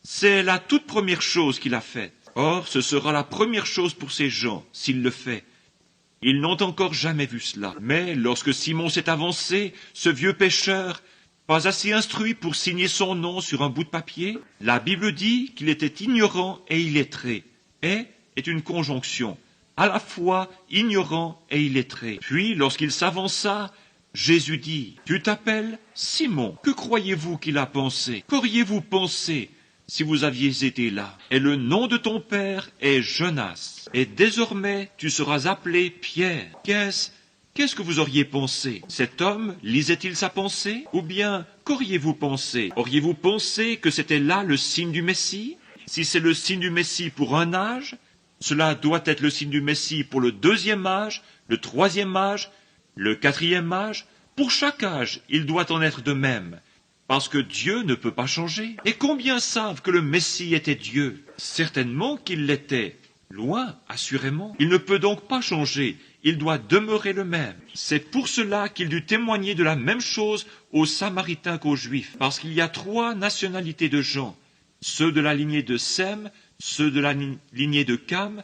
c'est la toute première chose qu'il a faite. Or, ce sera la première chose pour ces gens, s'il le fait. Ils n'ont encore jamais vu cela. Mais lorsque Simon s'est avancé, ce vieux pécheur, pas assez instruit pour signer son nom sur un bout de papier, la Bible dit qu'il était ignorant et illettré. Et est une conjonction, à la fois ignorant et illettré. Puis, lorsqu'il s'avança, Jésus dit, « Tu t'appelles Simon. Que croyez-vous qu'il a pensé? Qu'auriez-vous pensé si vous aviez été là? Et le nom de ton père est Jonas. Et désormais, tu seras appelé Pierre. » Qu'est-ce que vous auriez pensé? Cet homme lisait-il sa pensée? Ou bien, qu'auriez-vous pensé? Auriez-vous pensé que c'était là le signe du Messie? Si c'est le signe du Messie pour un âge, cela doit être le signe du Messie pour le deuxième âge, le troisième âge, le quatrième âge. Pour chaque âge, il doit en être de même, parce que Dieu ne peut pas changer. Et combien savent que le Messie était Dieu? Certainement qu'il l'était. Loin, assurément. Il ne peut donc pas changer. Il doit demeurer le même. C'est pour cela qu'il dut témoigner de la même chose aux Samaritains qu'aux Juifs, parce qu'il y a 3 nationalités de gens, ceux de la lignée de Sem, ceux de la lignée de Cam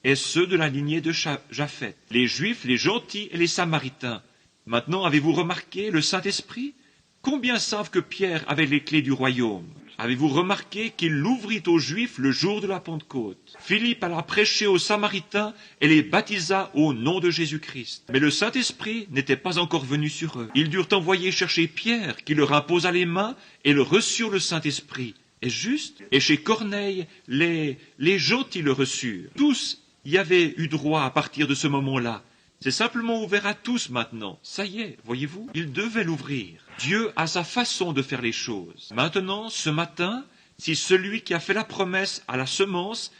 et ceux de la lignée de Japheth, les Juifs, les gentils et les Samaritains. Maintenant, avez-vous remarqué le Saint-Esprit? Combien savent que Pierre avait les clés du royaume? Avez-vous remarqué qu'il l'ouvrit aux Juifs le jour de la Pentecôte? Philippe alla prêcher aux Samaritains et les baptisa au nom de Jésus-Christ. Mais le Saint-Esprit n'était pas encore venu sur eux. Ils durent envoyer chercher Pierre, qui leur imposa les mains et le reçurent le Saint-Esprit. Est juste? Et chez Corneille, les gentils le reçurent. Tous y avaient eu droit à partir de ce moment-là. C'est simplement ouvert à tous maintenant. Ça y est, voyez-vous, il devait l'ouvrir. Dieu a sa façon de faire les choses. Maintenant, ce matin, si celui qui a fait la promesse a la semence,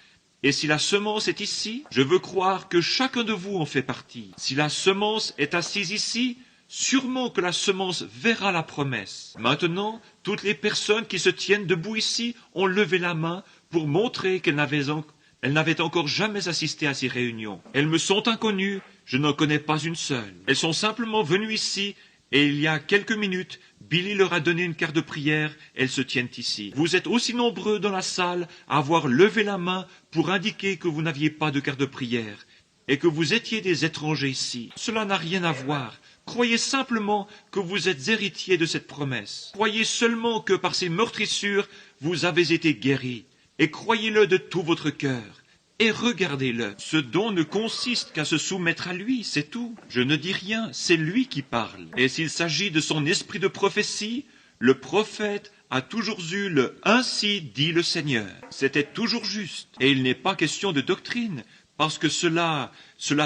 et si la semence est ici, je veux croire que chacun de vous en fait partie. Si la semence est assise ici, sûrement que la semence verra la promesse. Maintenant, toutes les personnes qui se tiennent debout ici ont levé la main pour montrer qu'elles n'avaient encore jamais assisté à ces réunions. Elles me sont inconnues, je n'en connais pas une seule. Elles sont simplement venues ici, et il y a quelques minutes, Billy leur a donné une carte de prière, elles se tiennent ici. Vous êtes aussi nombreux dans la salle à avoir levé la main pour indiquer que vous n'aviez pas de carte de prière, et que vous étiez des étrangers ici. Cela n'a rien à voir. Croyez simplement que vous êtes héritiers de cette promesse. Croyez seulement que par ces meurtrissures, vous avez été guéris. Et croyez-le de tout votre cœur. Et regardez-le. Ce don ne consiste qu'à se soumettre à lui, c'est tout. Je ne dis rien, c'est lui qui parle. Et s'il s'agit de son esprit de prophétie, le prophète a toujours eu le « ainsi dit le Seigneur ». C'était toujours juste. Et il n'est pas question de doctrine, parce que cela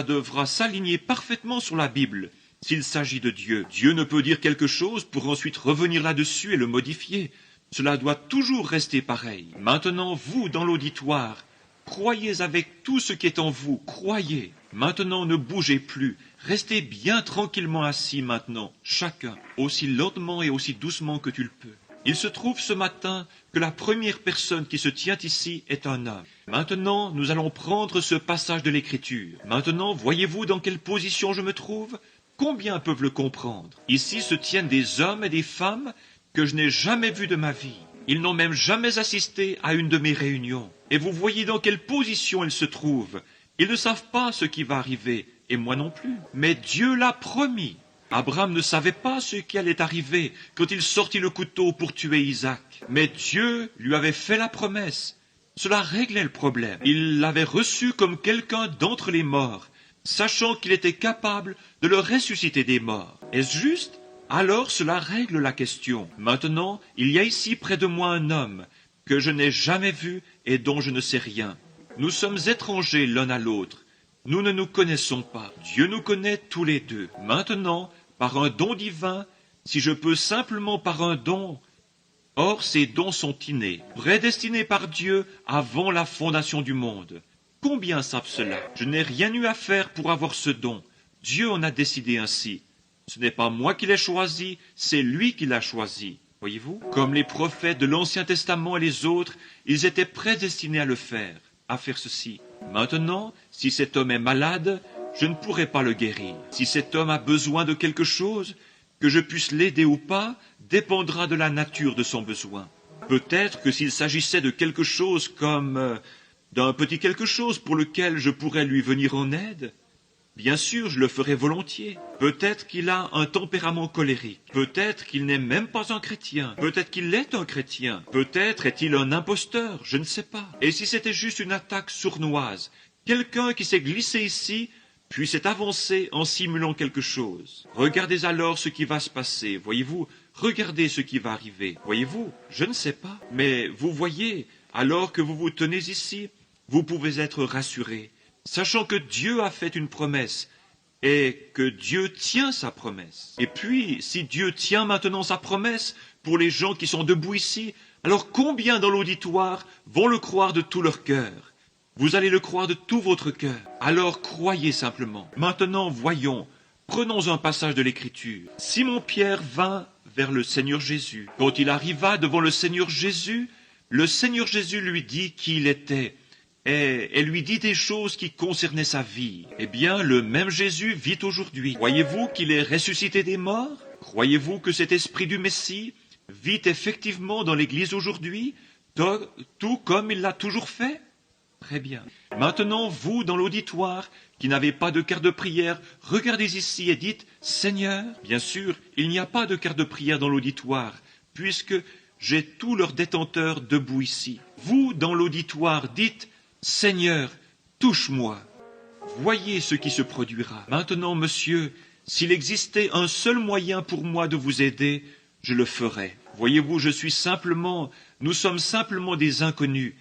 devra s'aligner parfaitement sur la Bible. S'il s'agit de Dieu, Dieu ne peut dire quelque chose pour ensuite revenir là-dessus et le modifier. Cela doit toujours rester pareil. Maintenant, vous, dans l'auditoire, croyez avec tout ce qui est en vous, croyez. Maintenant, ne bougez plus. Restez bien tranquillement assis maintenant, chacun, aussi lentement et aussi doucement que tu le peux. Il se trouve ce matin que la première personne qui se tient ici est un homme. Maintenant, nous allons prendre ce passage de l'Écriture. Maintenant, voyez-vous dans quelle position je me trouve? Combien peuvent le comprendre? Ici se tiennent des hommes et des femmes que je n'ai jamais vus de ma vie. Ils n'ont même jamais assisté à une de mes réunions. Et vous voyez dans quelle position ils se trouvent. Ils ne savent pas ce qui va arriver, et moi non plus. Mais Dieu l'a promis. Abraham ne savait pas ce qui allait arriver quand il sortit le couteau pour tuer Isaac. Mais Dieu lui avait fait la promesse. Cela réglait le problème. Il l'avait reçu comme quelqu'un d'entre les morts, sachant qu'il était capable de le ressusciter des morts. Est-ce juste? Alors cela règle la question. Maintenant, il y a ici près de moi un homme que je n'ai jamais vu et dont je ne sais rien. Nous sommes étrangers l'un à l'autre. Nous ne nous connaissons pas. Dieu nous connaît tous les deux. Maintenant, par un don divin, si je peux simplement par un don, or ces dons sont innés, prédestinés par Dieu avant la fondation du monde. Combien savent cela? Je n'ai rien eu à faire pour avoir ce don. Dieu en a décidé ainsi. Ce n'est pas moi qui l'ai choisi, c'est lui qui l'a choisi. Voyez-vous? Comme les prophètes de l'Ancien Testament et les autres, ils étaient prédestinés à le faire, à faire ceci. Maintenant, si cet homme est malade, je ne pourrai pas le guérir. Si cet homme a besoin de quelque chose, que je puisse l'aider ou pas, dépendra de la nature de son besoin. Peut-être que s'il s'agissait de quelque chose comme d'un petit quelque chose pour lequel je pourrais lui venir en aide, bien sûr, je le ferai volontiers. Peut-être qu'il a un tempérament colérique. Peut-être qu'il n'est même pas un chrétien. Peut-être qu'il est un chrétien. Peut-être est-il un imposteur, je ne sais pas. Et si c'était juste une attaque sournoise, quelqu'un qui s'est glissé ici, puis s'est avancé en simulant quelque chose. Regardez alors ce qui va se passer, voyez-vous? Regardez ce qui va arriver, voyez-vous? Je ne sais pas. Mais vous voyez, alors que vous vous tenez ici, vous pouvez être rassurés, sachant que Dieu a fait une promesse et que Dieu tient sa promesse. Et puis, si Dieu tient maintenant sa promesse pour les gens qui sont debout ici, alors combien dans l'auditoire vont le croire de tout leur cœur? Vous allez le croire de tout votre cœur. Alors croyez simplement. Maintenant, voyons, prenons un passage de l'Écriture. Simon-Pierre vint vers le Seigneur Jésus. Quand il arriva devant le Seigneur Jésus lui dit qui il était et lui dit des choses qui concernaient sa vie. Eh bien, le même Jésus vit aujourd'hui. Croyez-vous qu'il est ressuscité des morts? Croyez-vous que cet esprit du Messie vit effectivement dans l'Église aujourd'hui, tout comme il l'a toujours fait? Très bien. Maintenant, vous, dans l'auditoire, qui n'avez pas de carte de prière, regardez ici et dites « Seigneur ». Bien sûr, il n'y a pas de carte de prière dans l'auditoire, puisque j'ai tous leurs détenteurs debout ici. Vous, dans l'auditoire, dites « Seigneur, touche-moi ». Voyez ce qui se produira. Maintenant, monsieur, s'il existait un seul moyen pour moi de vous aider, je le ferais. Voyez-vous, nous sommes simplement des inconnus.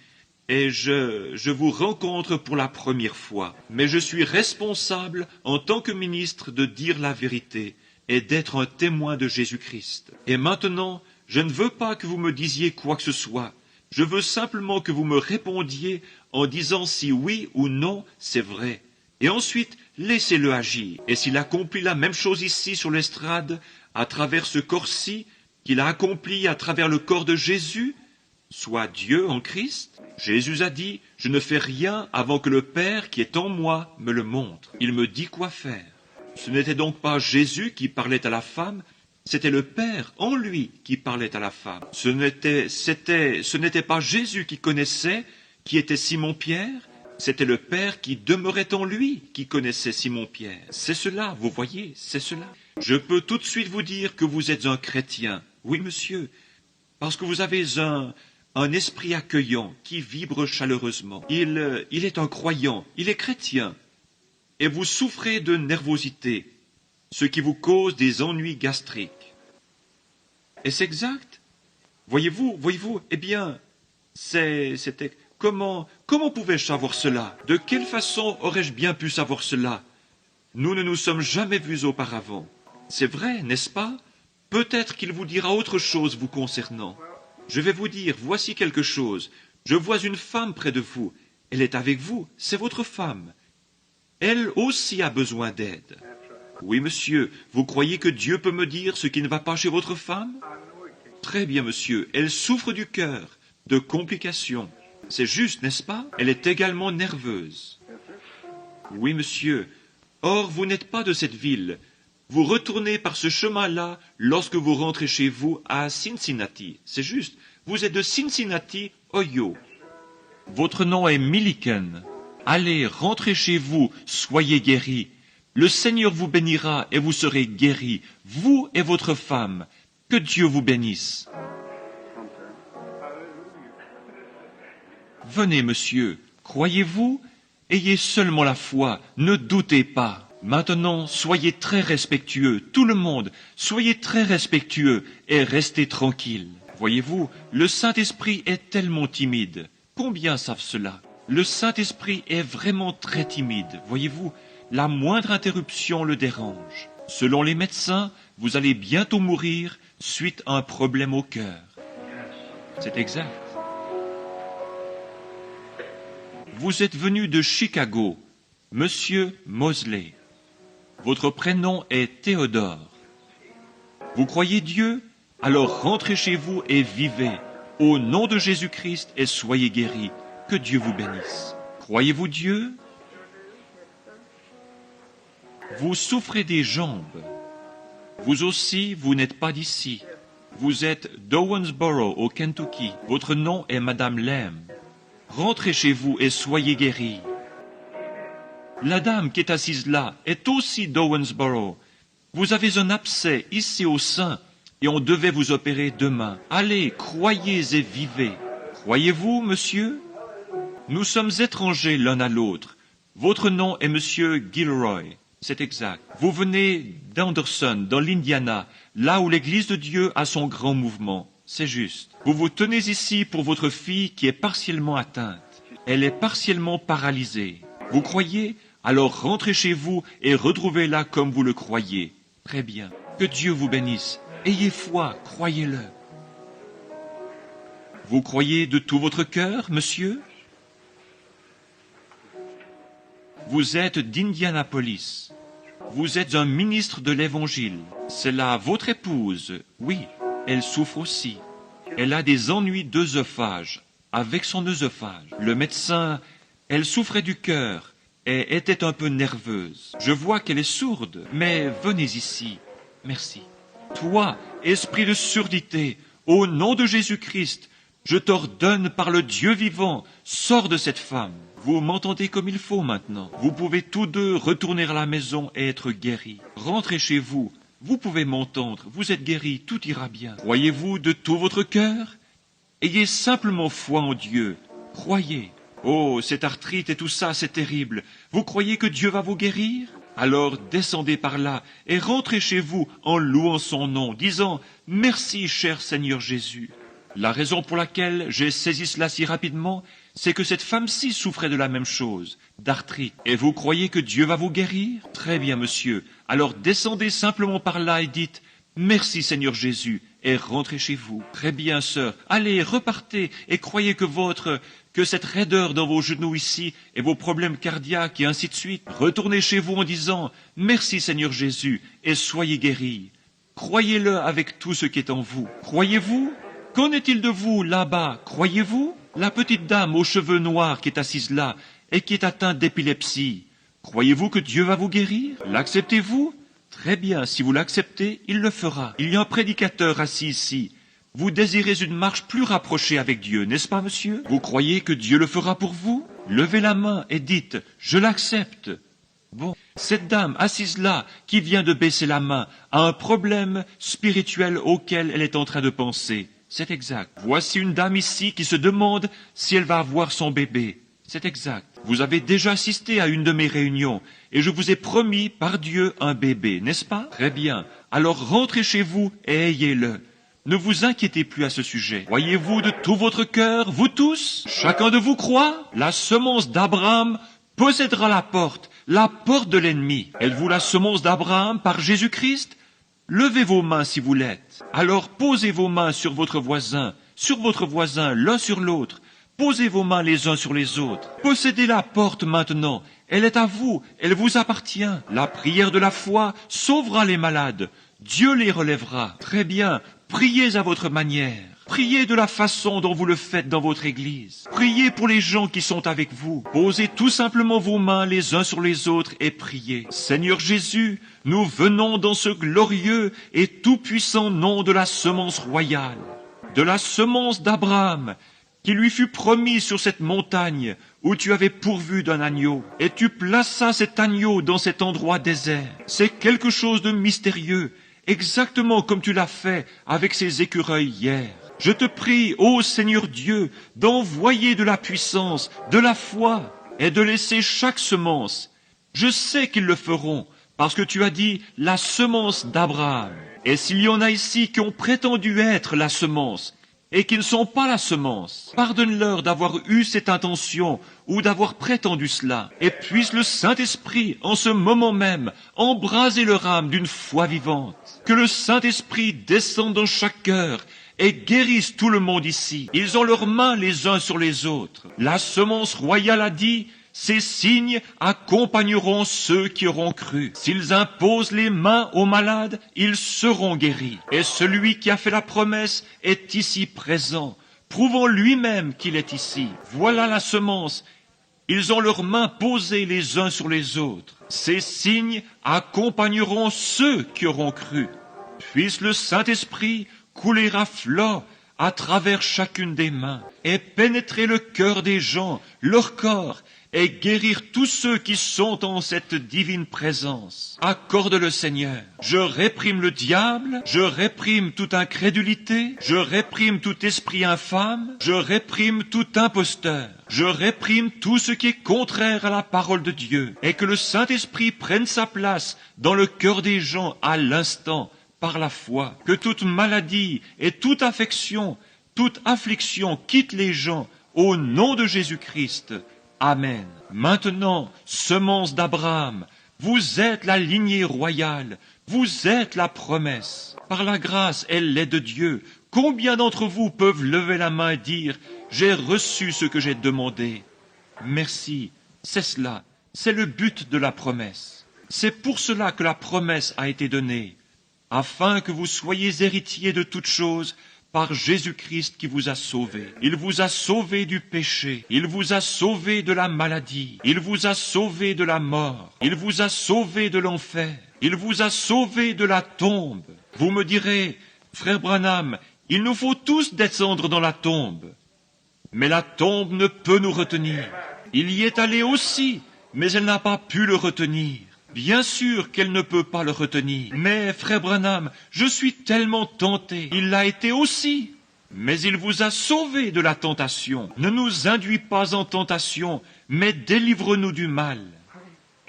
Et je vous rencontre pour la première fois. Mais je suis responsable, en tant que ministre, de dire la vérité et d'être un témoin de Jésus-Christ. Et maintenant, je ne veux pas que vous me disiez quoi que ce soit. Je veux simplement que vous me répondiez en disant si oui ou non c'est vrai. Et ensuite, laissez-le agir. Et s'il accomplit la même chose ici sur l'estrade, à travers ce corps-ci, qu'il a accompli à travers le corps de Jésus, soit Dieu en Christ, Jésus a dit, « Je ne fais rien avant que le Père qui est en moi me le montre. » Il me dit quoi faire. Ce n'était donc pas Jésus qui parlait à la femme, c'était le Père en lui qui parlait à la femme. Ce n'était pas Jésus qui connaissait qui était Simon-Pierre, c'était le Père qui demeurait en lui qui connaissait Simon-Pierre. C'est cela, vous voyez, c'est cela. Je peux tout de suite vous dire que vous êtes un chrétien. Oui, monsieur, parce que vous avez un esprit accueillant qui vibre chaleureusement. Il est un croyant, il est chrétien. Et vous souffrez de nervosité, ce qui vous cause des ennuis gastriques. Est-ce exact? Voyez-vous, eh bien, c'était... Comment pouvais-je savoir cela? De quelle façon aurais-je bien pu savoir cela? Nous ne nous sommes jamais vus auparavant. C'est vrai, n'est-ce pas? Peut-être qu'il vous dira autre chose vous concernant. Je vais vous dire, voici quelque chose. Je vois une femme près de vous. Elle est avec vous, c'est votre femme. Elle aussi a besoin d'aide. Oui, monsieur, vous croyez que Dieu peut me dire ce qui ne va pas chez votre femme? Très bien, monsieur, elle souffre du cœur, de complications. C'est juste, n'est-ce pas? Elle est également nerveuse. Oui, monsieur. Or, vous n'êtes pas de cette ville. Vous retournez par ce chemin-là lorsque vous rentrez chez vous à Cincinnati. C'est juste. Vous êtes de Cincinnati, Ohio. Votre nom est Milliken. Allez, rentrez chez vous, soyez guéris. Le Seigneur vous bénira et vous serez guéris, vous et votre femme. Que Dieu vous bénisse. Venez, monsieur, croyez-vous? Ayez seulement la foi, ne doutez pas. Maintenant, soyez très respectueux, tout le monde, soyez très respectueux et restez tranquille. Voyez-vous, le Saint-Esprit est tellement timide. Combien savent cela? Le Saint-Esprit est vraiment très timide. Voyez-vous, la moindre interruption le dérange. Selon les médecins, vous allez bientôt mourir suite à un problème au cœur. C'est exact. Vous êtes venu de Chicago, Monsieur Mosley. Votre prénom est Théodore. Vous croyez Dieu? Alors rentrez chez vous et vivez. Au nom de Jésus-Christ et soyez guéris. Que Dieu vous bénisse. Croyez-vous Dieu? Vous souffrez des jambes. Vous aussi, vous n'êtes pas d'ici. Vous êtes d'Owensboro, au Kentucky. Votre nom est Madame Lamb. Rentrez chez vous et soyez guéris. La dame qui est assise là est aussi d'Owensboro. Vous avez un abcès ici au sein et on devait vous opérer demain. Allez, croyez et vivez. Croyez-vous, monsieur? Nous sommes étrangers l'un à l'autre. Votre nom est monsieur Gilroy. C'est exact. Vous venez d'Anderson, dans l'Indiana, là où l'Église de Dieu a son grand mouvement. C'est juste. Vous vous tenez ici pour votre fille qui est partiellement atteinte. Elle est partiellement paralysée. Vous croyez? Alors rentrez chez vous et retrouvez-la comme vous le croyez. Très bien. Que Dieu vous bénisse. Ayez foi, croyez-le. Vous croyez de tout votre cœur, monsieur? Vous êtes d'Indianapolis. Vous êtes un ministre de l'Évangile. C'est là votre épouse. Oui, elle souffre aussi. Elle a des ennuis d'œsophage, avec son œsophage. Le médecin, elle souffrait du cœur et était un peu nerveuse. Je vois qu'elle est sourde, mais venez ici. Merci. Toi, esprit de surdité, au nom de Jésus-Christ, je t'ordonne par le Dieu vivant, sors de cette femme. Vous m'entendez comme il faut maintenant. Vous pouvez tous deux retourner à la maison et être guéris. Rentrez chez vous. Vous pouvez m'entendre. Vous êtes guéris. Tout ira bien. Croyez-vous de tout votre cœur? Ayez simplement foi en Dieu. Croyez. Oh, cette arthrite et tout ça, c'est terrible. Vous croyez que Dieu va vous guérir? Alors descendez par là et rentrez chez vous en louant son nom, disant « Merci, cher Seigneur Jésus ». La raison pour laquelle j'ai saisi cela si rapidement, c'est que cette femme-ci souffrait de la même chose, d'arthrite. Et vous croyez que Dieu va vous guérir? Très bien, monsieur. Alors descendez simplement par là et dites « Merci, Seigneur Jésus » et rentrez chez vous. Très bien, sœur. Allez, repartez et croyez que cette raideur dans vos genoux ici et vos problèmes cardiaques et ainsi de suite. Retournez chez vous en disant « Merci, Seigneur Jésus » et soyez guéris. Croyez-le avec tout ce qui est en vous. Croyez-vous? Qu'en est-il de vous, là-bas? Croyez-vous? La petite dame aux cheveux noirs qui est assise là et qui est atteinte d'épilepsie. Croyez-vous que Dieu va vous guérir? L'acceptez-vous? Très bien, si vous l'acceptez, il le fera. Il y a un prédicateur assis ici. Vous désirez une marche plus rapprochée avec Dieu, n'est-ce pas, monsieur? Vous croyez que Dieu le fera pour vous? Levez la main et dites « Je l'accepte ». Bon, cette dame assise là, qui vient de baisser la main, a un problème spirituel auquel elle est en train de penser. C'est exact. Voici une dame ici qui se demande si elle va avoir son bébé. C'est exact. Vous avez déjà assisté à une de mes réunions et je vous ai promis par Dieu un bébé, n'est-ce pas? Très bien. Alors rentrez chez vous et ayez-le. Ne vous inquiétez plus à ce sujet. Croyez-vous de tout votre cœur, vous tous? Chacun de vous croit? La semence d'Abraham possédera la porte de l'ennemi. Êtes-vous la semence d'Abraham par Jésus-Christ? Levez vos mains si vous l'êtes. Alors posez vos mains sur votre voisin, l'un sur l'autre. Posez vos mains les uns sur les autres. Possédez la porte maintenant. Elle est à vous, elle vous appartient. La prière de la foi sauvera les malades. Dieu les relèvera. Très bien, priez à votre manière. Priez de la façon dont vous le faites dans votre église. Priez pour les gens qui sont avec vous. Posez tout simplement vos mains les uns sur les autres et priez. Seigneur Jésus, nous venons dans ce glorieux et tout-puissant nom de la semence royale, de la semence d'Abraham, qui lui fut promis sur cette montagne où tu avais pourvu d'un agneau, et tu plaças cet agneau dans cet endroit désert. C'est quelque chose de mystérieux, exactement comme tu l'as fait avec ces écureuils hier. Je te prie, ô Seigneur Dieu, d'envoyer de la puissance, de la foi, et de laisser chaque semence Je sais qu'ils le feront, parce que tu as dit la semence d'Abraham. Et s'il y en a ici qui ont prétendu être la semence, et qui ne sont pas la semence, pardonne-leur d'avoir eu cette intention ou d'avoir prétendu cela, et puisse le Saint-Esprit, en ce moment même, embraser leur âme d'une foi vivante. Que le Saint-Esprit descende dans chaque cœur et guérisse tout le monde ici. Ils ont leurs mains les uns sur les autres. La semence royale a dit: ces signes accompagneront ceux qui auront cru. S'ils imposent les mains aux malades, ils seront guéris. Et celui qui a fait la promesse est ici présent, prouvant lui-même qu'il est ici. Voilà la semence. Ils ont leurs mains posées les uns sur les autres. Ces signes accompagneront ceux qui auront cru. Puisse le Saint-Esprit couler à flot à travers chacune des mains et pénétrer le cœur des gens, leur corps, et guérir tous ceux qui sont en cette divine présence. Accorde-le, Seigneur. Je réprime le diable, je réprime toute incrédulité, je réprime tout esprit infâme, je réprime tout imposteur, je réprime tout ce qui est contraire à la parole de Dieu, et que le Saint-Esprit prenne sa place dans le cœur des gens à l'instant, par la foi. Que toute maladie et toute affection, toute affliction quitte les gens au nom de Jésus-Christ. Amen. Maintenant, semence d'Abraham, vous êtes la lignée royale, vous êtes la promesse. Par la grâce, elle est de Dieu. Combien d'entre vous peuvent lever la main et dire: j'ai reçu ce que j'ai demandé? Merci, c'est cela, c'est le but de la promesse. C'est pour cela que la promesse a été donnée, afin que vous soyez héritiers de toutes choses, par Jésus-Christ qui vous a sauvés. Il vous a sauvés du péché. Il vous a sauvés de la maladie. Il vous a sauvés de la mort. Il vous a sauvés de l'enfer. Il vous a sauvés de la tombe. Vous me direz: frère Branham, il nous faut tous descendre dans la tombe. Mais la tombe ne peut nous retenir. Il y est allé aussi, mais elle n'a pas pu le retenir. Bien sûr qu'elle ne peut pas le retenir. Mais, frère Branham, je suis tellement tenté. Il l'a été aussi. Mais il vous a sauvés de la tentation. Ne nous induis pas en tentation, mais délivre-nous du mal.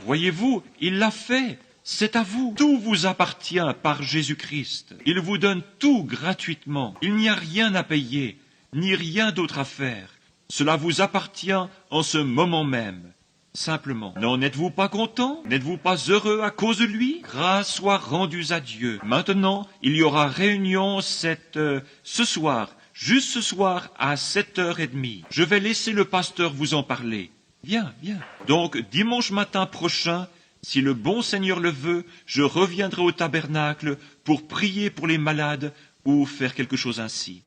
Voyez-vous, il l'a fait. C'est à vous. Tout vous appartient par Jésus-Christ. Il vous donne tout gratuitement. Il n'y a rien à payer, ni rien d'autre à faire. Cela vous appartient en ce moment même. Simplement, n'en êtes-vous pas content? N'êtes-vous pas heureux à cause de lui? Grâce soit rendue à Dieu. Maintenant, il y aura réunion ce soir, juste ce soir à 7h30. Je vais laisser le pasteur vous en parler. Bien. Donc, dimanche matin prochain, si le bon Seigneur le veut, je reviendrai au tabernacle pour prier pour les malades ou faire quelque chose ainsi.